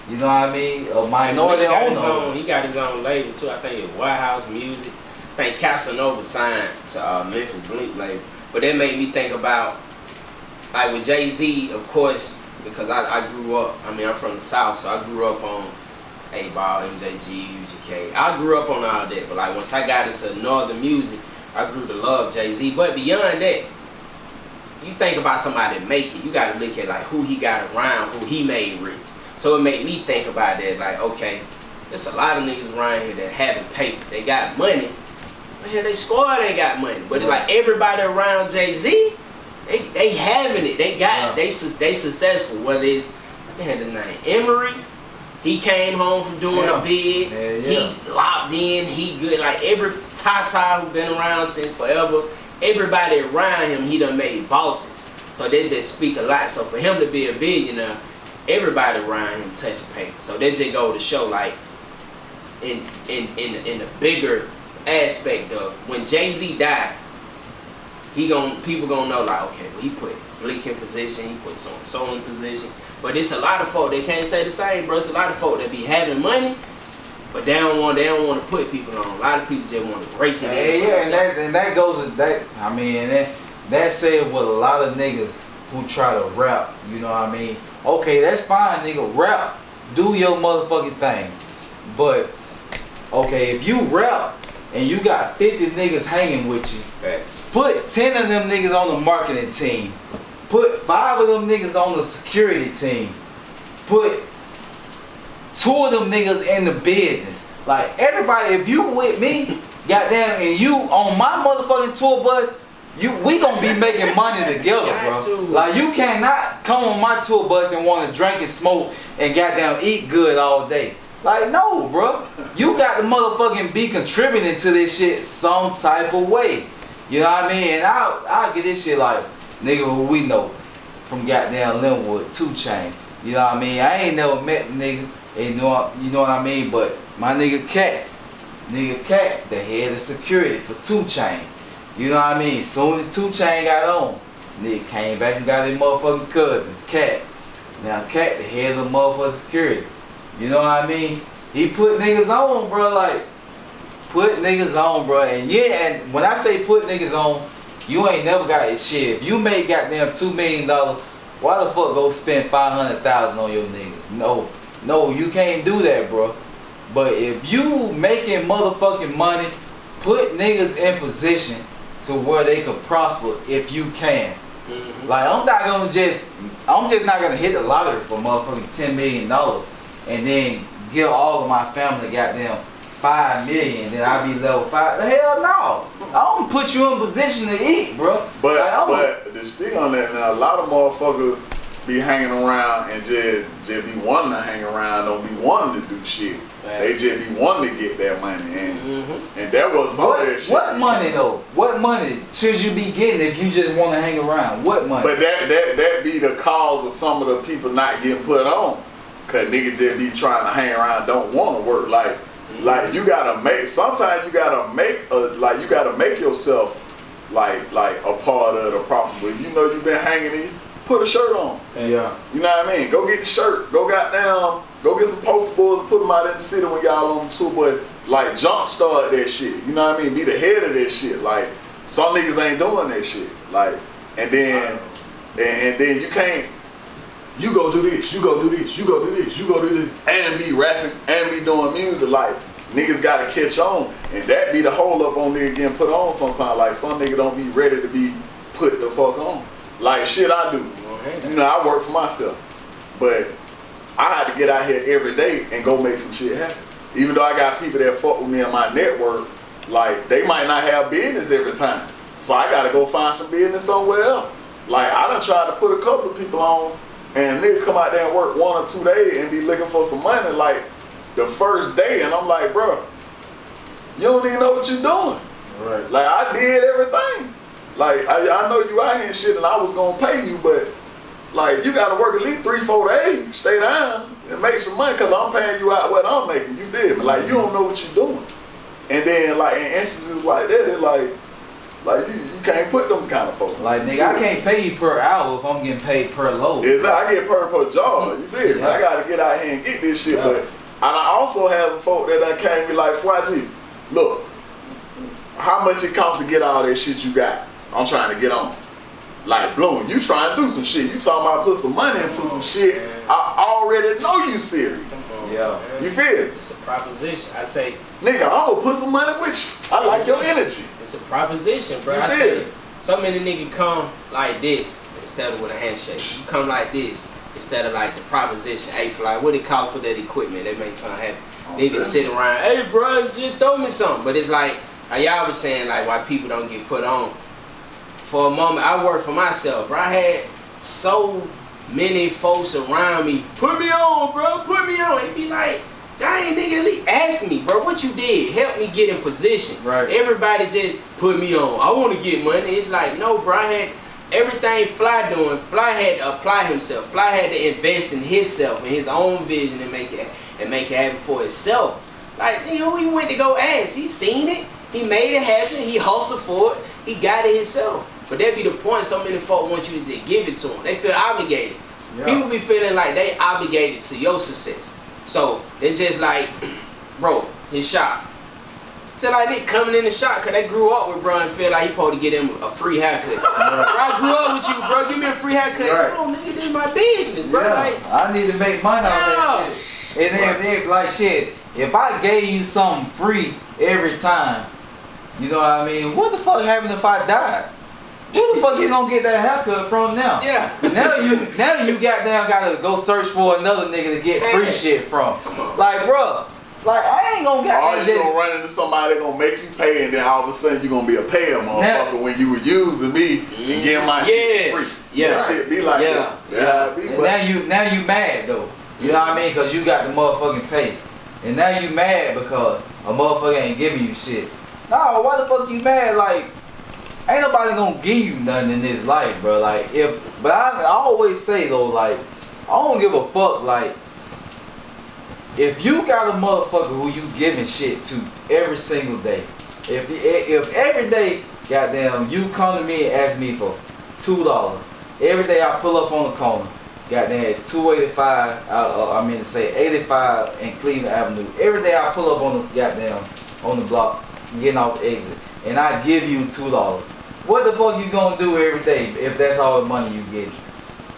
You know what I mean? A minority owner. He got his own label too. I think it's White House Music. I think Casanova signed to Memphis Bleek label. But that made me think about, like with Jay-Z, of course, because I grew up, I mean, I'm from the South, so I grew up on 8Ball, MJG, UGK. I grew up on all that, but like once I got into Northern music, I grew to love Jay-Z. But beyond that, you think about somebody that make it, you gotta look at like who he got around, who he made rich. So it made me think about that, like, okay, there's a lot of niggas around here that having paper, they got money, but here they squad ain't got money. But like everybody around Jay-Z, they having it, they got it, they successful. Whether it's, they had his name, Emery, he came home from doing a bid, he locked in, he good. Like every Tata who been around since forever, everybody around him, he done made bosses. So they just speak a lot. So for him to be a billionaire, everybody around him touching paper. So they just go to show, like, in the bigger aspect of when Jay-Z died, people gonna know, like, okay, well, he put Bleek in position, he put so in position. But it's a lot of folk that can't say the same, bro. It's a lot of folk that be having money, but they don't want to put people on. A lot of people just want to break it in. And that goes to that. I mean, that said with a lot of niggas who try to rap. You know what I mean? Okay, that's fine, nigga. Rap, do your motherfucking thing. But okay, if you rap and you got 50 niggas hanging with you, put 10 of them niggas on the marketing team. Put 5 of them niggas on the security team. Put 2 of them niggas in the business. Like, everybody, if you with me, goddamn, and you on my motherfucking tour bus, we gonna be making money together, bro. Like, you cannot come on my tour bus and want to drink and smoke and goddamn eat good all day. Like, no, bro. You got to motherfucking be contributing to this shit some type of way. You know what I mean? And I'll get this shit like, nigga who we know from goddamn Linwood, 2 Chainz. You know what I mean? I ain't never met nigga, you know what I mean? But my nigga Cat, the head of security for 2 Chainz. You know what I mean? Soon as 2 Chainz got on, nigga came back and got his motherfucking cousin, Cat. Now Cat, the head of the motherfucking security. You know what I mean? He put niggas on, bro. Like, put niggas on, bro. And yeah, and when I say put niggas on, you ain't never got his shit. If you make goddamn $2 million, why the fuck go spend $500,000 on your niggas? No, you can't do that, bro. But if you making motherfucking money, put niggas in position to where they can prosper if you can. Mm-hmm. Like, I'm just not gonna hit the lottery for motherfucking $10 million and then give all of my family goddamn $5 million, then I be level 5. The hell no! I don't put you in position to eat, bro. But the stick on that, now a lot of motherfuckers be hanging around and just be wanting to hang around, don't be wanting to do shit. Right. They just be wanting to get that money, and that was some of that shit. What money though? What money should you be getting if you just want to hang around? What money? But that be the cause of some of the people not getting put on, cause niggas just be trying to hang around, don't want to work. Like you gotta make. Sometimes you gotta make you gotta make yourself like a part of the problem. If you know you been hanging in, put a shirt on. Yeah. You know what I mean? Go get the shirt. Go get some poster boards and put them out in the city when y'all on the tour. But like jumpstart that shit. You know what I mean? Be the head of that shit. Like some niggas ain't doing that shit. Like and then you can't. You go do this. You go do this. You go do this. You go do this. And be rapping and be doing music. Like niggas gotta catch on, and that be the hold up on nigga getting put on sometimes. Like some nigga don't be ready to be put the fuck on. Like shit I do. You know, I work for myself. But I had to get out here every day and go make some shit happen. Even though I got people that fuck with me in my network, like they might not have business every time. So I gotta go find some business somewhere else. Like I done tried to put a couple of people on and niggas come out there and work 1 or 2 days and be looking for some money like the first day, and I'm like, bro, you don't even know what you're doing. Right. Like I did everything. Like I know you out here and shit and I was gonna pay you, but like you gotta work at least 3-4 days, stay down and make some money because I'm paying you out what I'm making, you feel me? Like you don't know what you're doing. And then like in instances like that, it's like you can't put them kind of folks. Like nigga, I can't pay you per hour if I'm getting paid per load. Exactly, I get per job, you feel me? Yeah. I gotta get out here and get this shit, Yeah. but and I also have some folk that came to me like, YG, look, how much it costs to get all that shit you got? I'm trying to get on. Like, Bloom, you trying to do some shit. You talking about put some money into some shit. I already know you serious. Yeah. You feel it? It's a proposition. I say, Nigga, I'm gonna put some money with you. I like your energy. it's a proposition, bro. You I feel say, it? so many niggas come like this instead of with a handshake. You come like this instead of like the proposition. Hey, fly, what it cost for that equipment? That makes something happen. Niggas sit around, hey, bro, just throw me something. But it's like, how y'all was saying, like, why people don't get put on. For a moment, I worked for myself, bro. I had so many folks around me, put me on, bro, put me on. It be like, dang, nigga, at least ask me, bro, what you did? Help me get in position. Right. Everybody just put me on. I want to get money. It's like, no, bro, I had everything Fly doing. Fly had to apply himself. Fly had to invest in himself and his own vision and make it happen for himself. Like, nigga, who he went to go ask? He seen it. He made it happen. He hustled for it. He got it himself. But that be the point. So many folk want you to just give it to them. They feel obligated. Yeah. People be feeling like they obligated to your success. So it's just like, bro, his shop. So like they coming in the shop because they grew up with bro and feel like he supposed to get him a free haircut. Bro, I grew up with you, bro. Give me a free haircut. Right. No, nigga, this is my business, bro. Yeah. Like, I need to make money out of that shit. And then like shit, if I gave you something free every time, you know what I mean? What the fuck happened if I died? Who the fuck you gonna get that haircut from now? yeah. Now you goddamn gotta go search for another nigga to get free shit from. Come on. Like, bro, like I ain't gonna Or goddamn you just. gonna run into somebody that gonna make you pay, and then all of a sudden you gonna be a payer motherfucker when you were using me and getting my shit free. Yeah. That shit be like Yeah. that. Yeah. Be, And but now you mad though. You know what I mean? Cause you got the motherfucking pay. And now you mad because a motherfucker ain't giving you shit. No, why the fuck you mad? Like, ain't nobody gonna give you nothing in this life, bro. Like, but I always say though, like, I don't give a fuck. Like, if you got a motherfucker who you giving shit to every single day, if every day, goddamn, you come to me and ask me for $2, every day I pull up on the corner, goddamn 285, I mean to say 85 and Cleveland Avenue. Every day I pull up on the goddamn on the block, getting off the exit, and I give you $2. What the fuck you gonna do every day if that's all the money you get?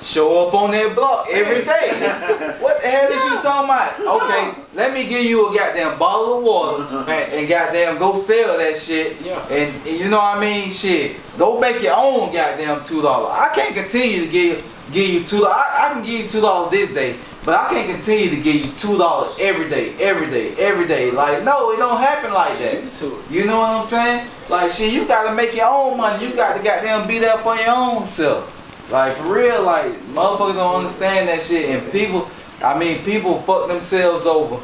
Show up on that block every day. What the hell is you talking about? Okay, let me give you a goddamn bottle of water and goddamn go sell that shit. Yeah. And you know what I mean? Shit, go make your own goddamn $2. I can't continue to give you $2. I can give you $2 this day, but I can't continue to give you $2 every day. Like, no, it don't happen like that. You know what I'm saying? Like, shit, you gotta make your own money. You got to goddamn be there for your own self. Like, for real, like, motherfuckers don't understand that shit. And people fuck themselves over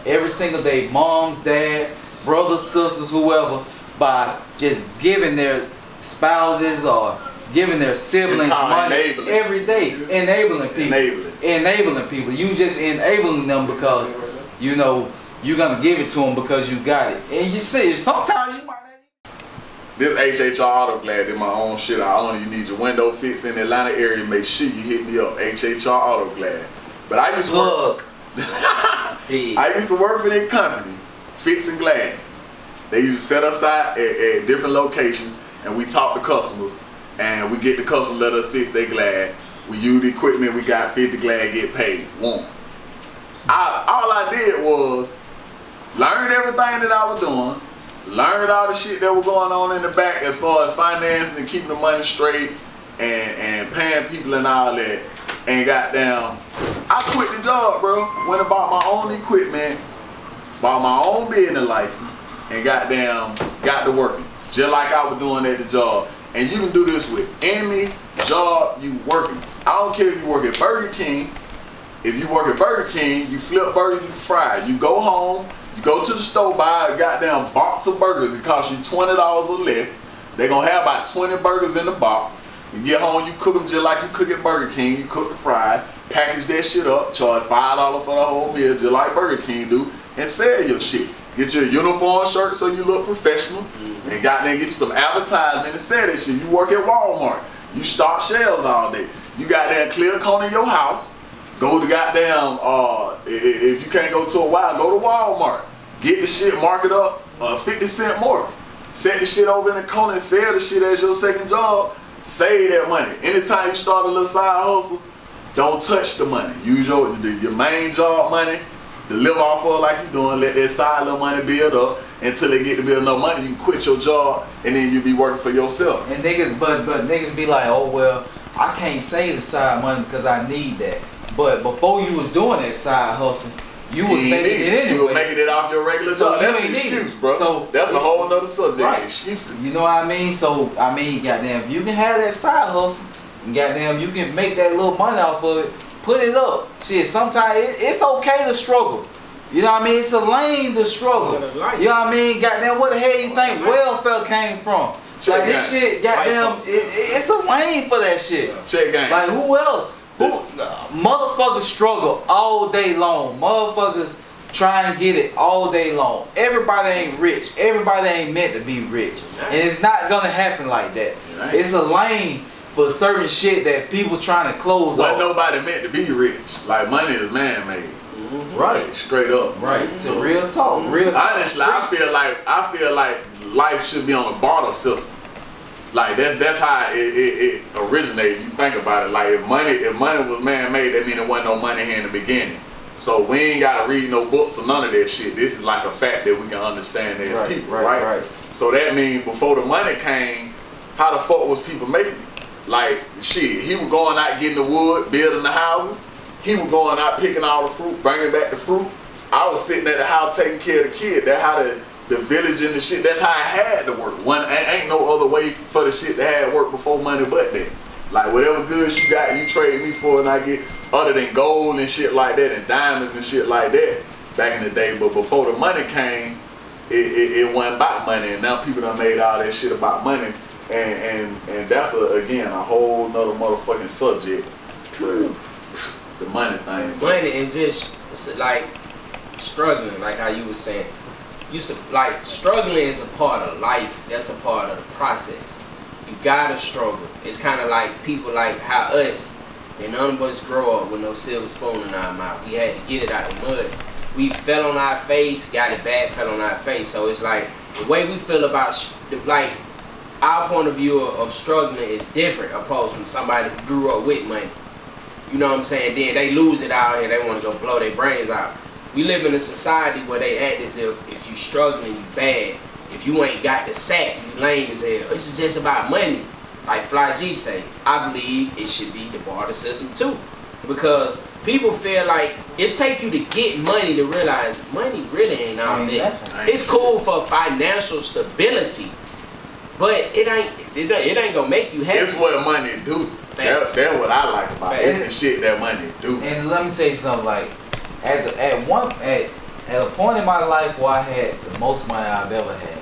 every single day. Moms, dads, brothers, sisters, whoever, by just giving their spouses or giving their siblings money enabling. every day. Enabling people. Enabling people. You just enabling them because, you know, you're going to give it to them because you got it. And you see, sometimes you might not. this HHR Auto Glad did my own shit. I only need your window fix in the Atlanta area. Make sure you hit me up, HHR Auto Glad. But I used to work. I used to work for that company, fixing glass. They used to set us out at different locations, and we talk to customers, and we get the customer let us fix their glass. We use the equipment we got, fit the glass, get paid. One. All I did was learned everything that I was doing, learned all the shit that was going on in the back as far as financing and keeping the money straight and paying people and all that. And goddamn, I quit the job, bro. Went and bought my own equipment, bought my own business license, and goddamn got to working. Just like I was doing at the job. And you can do this with any job you working. I don't care if you work at Burger King. If you work at Burger King, you flip burgers, you fry. You go home, you go to the store, buy a goddamn box of burgers. It costs you $20 or less. They're gonna have about 20 burgers in the box. You get home, you cook them just like you cook at Burger King. You cook the fried, package that shit up, charge $5 for the whole meal, just like Burger King do, and sell your shit. Get your uniform shirt so you look professional, and goddamn get some advertisement and sell that shit. You work at Walmart, you stock shelves all day. You got that clear corner in your house. Go to goddamn, if you can't go to a while, go to Walmart. Get the shit, mark it up, 50 cents more. Set the shit over in the corner and sell the shit as your second job. Save that money. Anytime you start a little side hustle, don't touch the money. Use your main job money to live off of like you're doing. Let that side little money build up until they get to build enough money. You can quit your job and then you be working for yourself. And niggas, but niggas be like, oh well, I can't save the side money because I need that. But before you was doing that side hustle, you was making it anyway. You were making it off your regular job. That's an excuse, bro. So that's a whole nother subject. Right. Excuses. You know what I mean? So I mean, goddamn, if you can have that side hustle, and goddamn, you can make that little money off of it. Put it up. Shit, sometimes it's okay to struggle. You know what I mean? It's a lane to struggle. You know what I mean? Goddamn, where the hell you think welfare came from? Like this shit, goddamn, it's a lane for that shit. Check game. Like who else? Motherfuckers struggle all day long. Motherfuckers try and get it all day long. Everybody ain't rich. Everybody ain't meant to be rich. And it's not gonna happen like that. It's a lane for certain shit that people trying to close off. Nobody meant to be rich. Like money is man-made. Right. Straight up. Right. It's a real talk. Real talk. Honestly, I feel like life should be on a barter system. Like that's how it originated. You think about it. Like if money was man-made, that means there wasn't no money here in the beginning. So we ain't gotta read no books or none of that shit. This is like a fact that we can understand as people, right? So that means before the money came, how the fuck was people making it? Like shit, he was going out getting the wood, building the houses. He was going out picking all the fruit, bringing back the fruit. I was sitting at the house taking care of the kid. That's how the village and the shit, that's how I had to work. Ain't no other way for the shit to have work before money but that. Like whatever goods you got, you trade me for and I get, other than gold and shit like that and diamonds and shit like that back in the day. But before the money came, it wasn't about money, and now people done made all that shit about money. And that's again a whole nother motherfucking subject. The money thing. Money is just like struggling, like how you was saying. Like struggling is a part of life. That's a part of the process. You gotta struggle. It's kind of like people like how us, and none of us grow up with no silver spoon in our mouth. We had to get it out of the mud. We fell on our face, got it bad, fell on our face. So it's like the way we feel about like our point of view of struggling is different opposed from somebody who grew up with money. You know what I'm saying? Then they lose it out here. They want to go blow their brains out. We live in a society where they act as if you struggling, you bad. If you ain't got the sack, you lame as hell. This is just about money. Like Fly G say, I believe it should be the barter system too. Because people feel like it take you to get money to realize money really ain't all that. It's cool for financial stability, but it ain't gonna make you happy. It's what money do. That's what I like about it. It's the shit that money do. And let me tell you something, like at a point in my life where I had the most money I've ever had,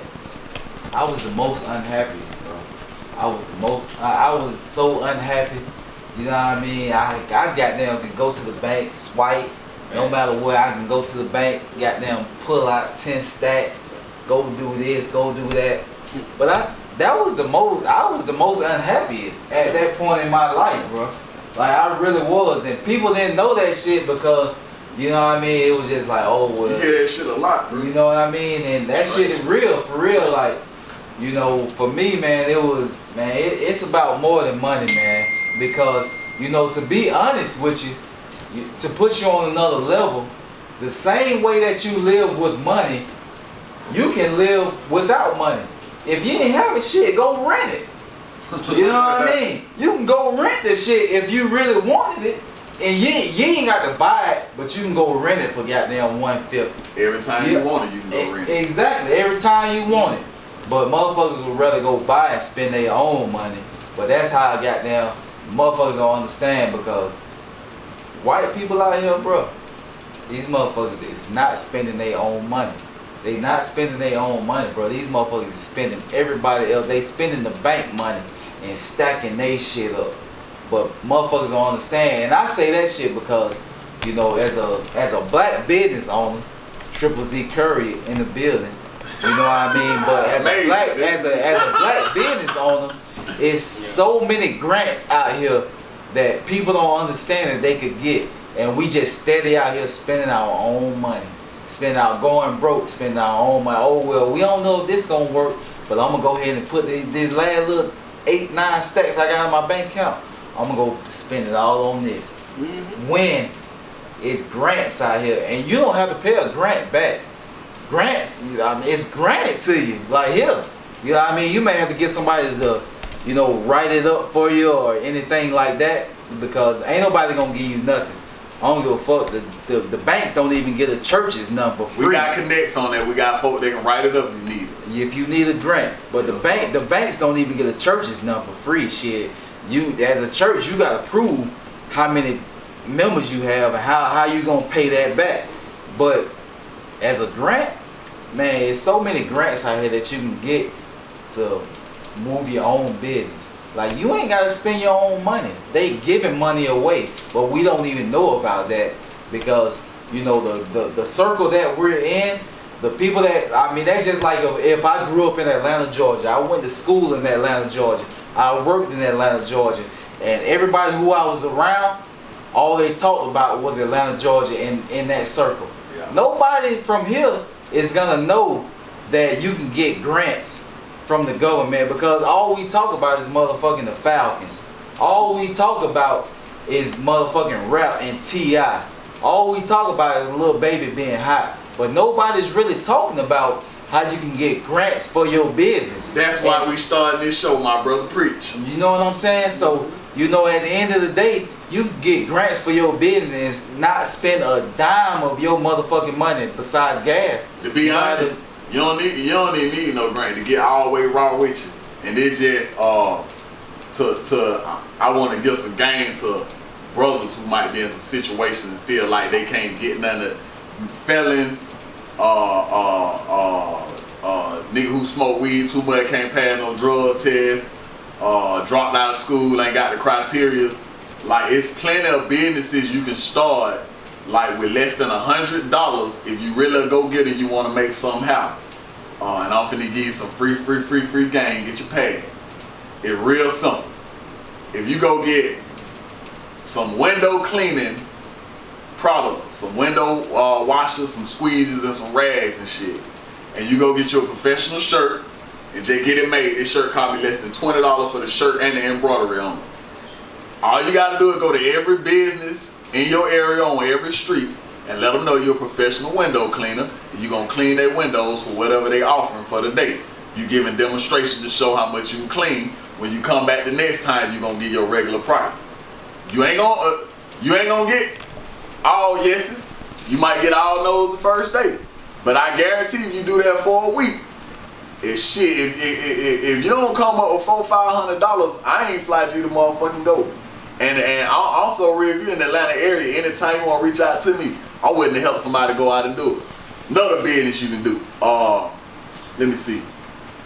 I was the most unhappy, bro. I was so unhappy. You know what I mean? I goddamn can go to the bank, swipe, no matter where I can go to the bank, goddamn pull out 10 stack, go do this, go do that. But I was the most unhappiest at that point in my life, bro. Like I really was, and people didn't know that shit because, you know what I mean, it was just like, oh well. You hear that shit a lot, bro. You know what I mean? And that shit is real, for real. Like, you know, for me, man, it's about more than money, man. Because, you know, to be honest with you, to put you on another level, the same way that you live with money, you can live without money. If you ain't having shit, go rent it. You know what I mean? You can go rent the shit if you really wanted it. And you ain't got to buy it, but you can go rent it for goddamn $150. Every time you want it, you can go rent it. Exactly, every time you want it. But motherfuckers would rather go buy and spend their own money. But that's how goddamn motherfuckers don't understand, because white people out here, bro, these motherfuckers is not spending their own money. They not spending their own money, bro. These motherfuckers is spending everybody else. They spending the bank money and stacking they shit up. But motherfuckers don't understand. And I say that shit because, you know, as a black business owner, Triple Z Curry in the building. You know what I mean? But as a black business owner, it's so many grants out here that people don't understand that they could get. And we just steady out here spending our own money. Going broke, spending our own money. Oh well, we don't know if this gonna work, but I'm gonna go ahead and put these last little 8-9 stacks I got in my bank account. I'm gonna go spend it all on this. When it's grants out here, and you don't have to pay a grant back. Grants, I mean, it's granted to you, like here. You know what I mean? You may have to get somebody to, you know, write it up for you or anything like that, because ain't nobody gonna give you nothing. I don't give a fuck. The banks don't even get a church's number free. We got connects on that. We got folk that can write it up if you need it. If you need a grant, but the banks don't even get a church's number free. Shit, you as a church, you gotta prove how many members you have and how you gonna pay that back. But as a grant, man, there's so many grants out here that you can get to move your own business. Like, you ain't gotta spend your own money. They giving money away, but we don't even know about that, because, you know, the circle that we're in, the people that, I mean, that's just like if I grew up in Atlanta, Georgia. I went to school in Atlanta, Georgia. I worked in Atlanta, Georgia. And everybody who I was around, all they talked about was Atlanta, Georgia in that circle. Yeah. Nobody from here is gonna know that you can get grants from the government, because all we talk about is motherfucking the Falcons. All we talk about is motherfucking rap and T.I. All we talk about is Lil Baby being hot. But nobody's really talking about how you can get grants for your business. That's why we started this show, my brother. Preach. You know what I'm saying? So, you know, at the end of the day, you can get grants for your business, not spend a dime of your motherfucking money besides gas. To be honest, you don't even need no grant to get all the way raw with you. And it just I want to give some game to brothers who might be in some situations and feel like they can't get none of felons, nigga who smoke weed too much, can't pass no drug test, dropped out of school, ain't got the criteria. Like, it's plenty of businesses you can start, like, with less than $100 if you really go get it. You want to make something happen. And I'm finna give you some free game. Get your paid. It's real simple. If you go get some window cleaning products, some window washers, some squeegees, and some rags and shit, and you go get your professional shirt and just get it made. This shirt cost me less than $20 for the shirt and the embroidery on it. All you gotta do is go to every business in your area on every street and let them know you're a professional window cleaner, and you're gonna clean their windows for whatever they offering for the day. You giving demonstrations to show how much you can clean. When you come back the next time, you're gonna get your regular price. You ain't gonna get all yeses. You might get all no's the first day, but I guarantee if you do that for a week, it's shit. If you don't come up with $400-500, I ain't fly you to motherfucking go. And I'll also review in the Atlanta area. Anytime you want to reach out to me, I'm willing to help somebody go out and do it. Another business you can do. Let me see.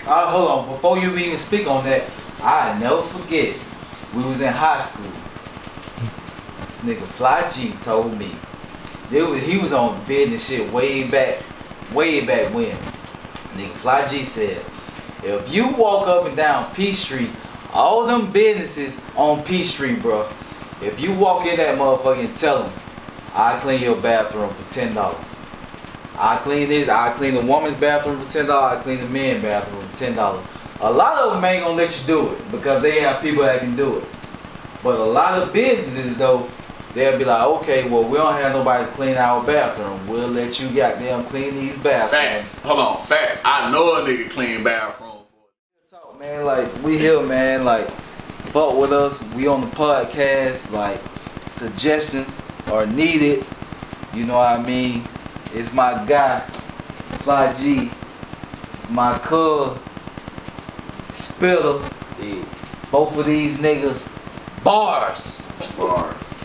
Hold on. Before you even speak on that, I never forget. We was in high school. This nigga Fly G told me he was on business shit way back when. Nigga Fly G said, if you walk up and down P Street, all them businesses on P Street, bro, if you walk in that motherfucker and tell them, I clean your bathroom for $10. I clean the woman's bathroom for $10, I clean the men's bathroom for $10. A lot of them ain't gonna let you do it because they have people that can do it. But a lot of businesses though, they'll be like, okay, well, we don't have nobody to clean our bathroom. We'll let you goddamn clean these bathrooms. Facts. Hold on, facts. I know a nigga clean bathroom. Talk, man, like, we here, man, like, fuck with us. We on the podcast, like, suggestions are needed. You know what I mean? It's my guy, Fly G. It's my cuz, Spitter. Yeah. Both of these niggas, bars.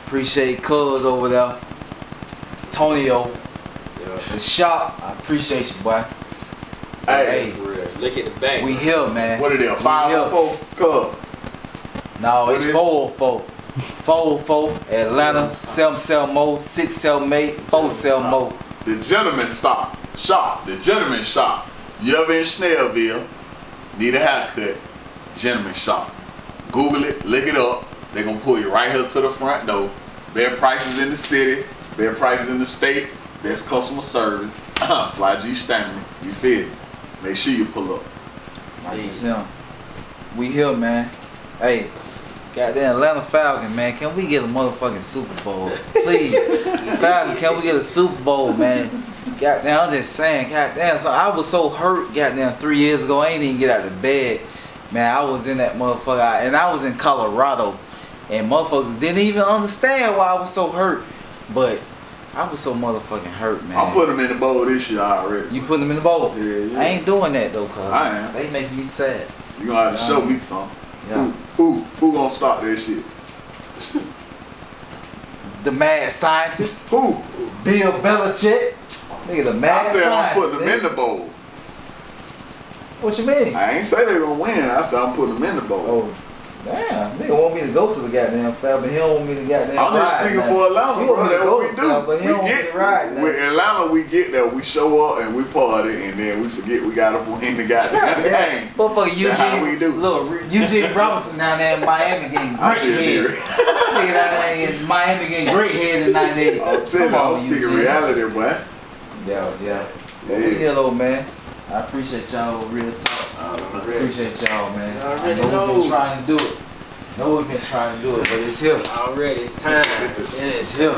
Appreciate cuz over there. Tonio, Yeah. the shop. I appreciate you, boy. Hey, For real. Look at the back. We here, man. what are they? We 504 cuz. No, What it's is it? 404. 404, Atlanta, 7 more, 678, 4 more. The gentleman shop. The gentleman shop. You ever in Snellville, need a haircut, gentleman shop. Google it, look it up. They're gonna pull you right here to the front door. Best prices in the city, best prices in the state, best customer service. Fly G Stanley, you feel me? Make sure you pull up. Like it's him. We here, man. Hey, goddamn Atlanta Falcon, man. Can we get a motherfucking Super Bowl? Please. Falcon, can we get a Super Bowl, man? Goddamn, I'm just saying, goddamn. So I was so hurt, goddamn, 3 years ago. I ain't even get out of bed. Man, I was in that motherfucker. And I was in Colorado. And motherfuckers didn't even understand why I was so hurt. But I was so motherfucking hurt, man. I'll put them in the bowl this year already. You put them in the bowl? Yeah. I ain't doing that, though, cuz. I am. They make me sad. You gonna have to show me something. Yeah. Who gonna start that shit? The mad scientist. Who? Bill Belichick. Nigga, the mad I said I'm scientist. putting them nigga. in the bowl. What you mean? I ain't say they gonna win. I said I'm putting them in the bowl. Oh, damn. Nigga want me to go to the goddamn Fab, but he don't want me to goddamn I'm just ride thinking now. for Atlanta, He bro. want me to That's go what to we the Fab, do. but he don't want me to ride now. With Atlanta, we get there, we show up and we party, and then we forget we gotta win the goddamn game. Motherfucker That's how we Eugene, do. look, Eugene Robinson down there in Miami getting I'm great just head. here. Nigga down there in Miami getting great head in 98. I'm telling you, I'm speaking reality, boy. Yeah. Yeah. We here though, man. I appreciate y'all real talk. All the I time. appreciate y'all, man. I already know know. we've been trying to do it. Know we've been trying to do it, but it's here. Already, it's time. It's here.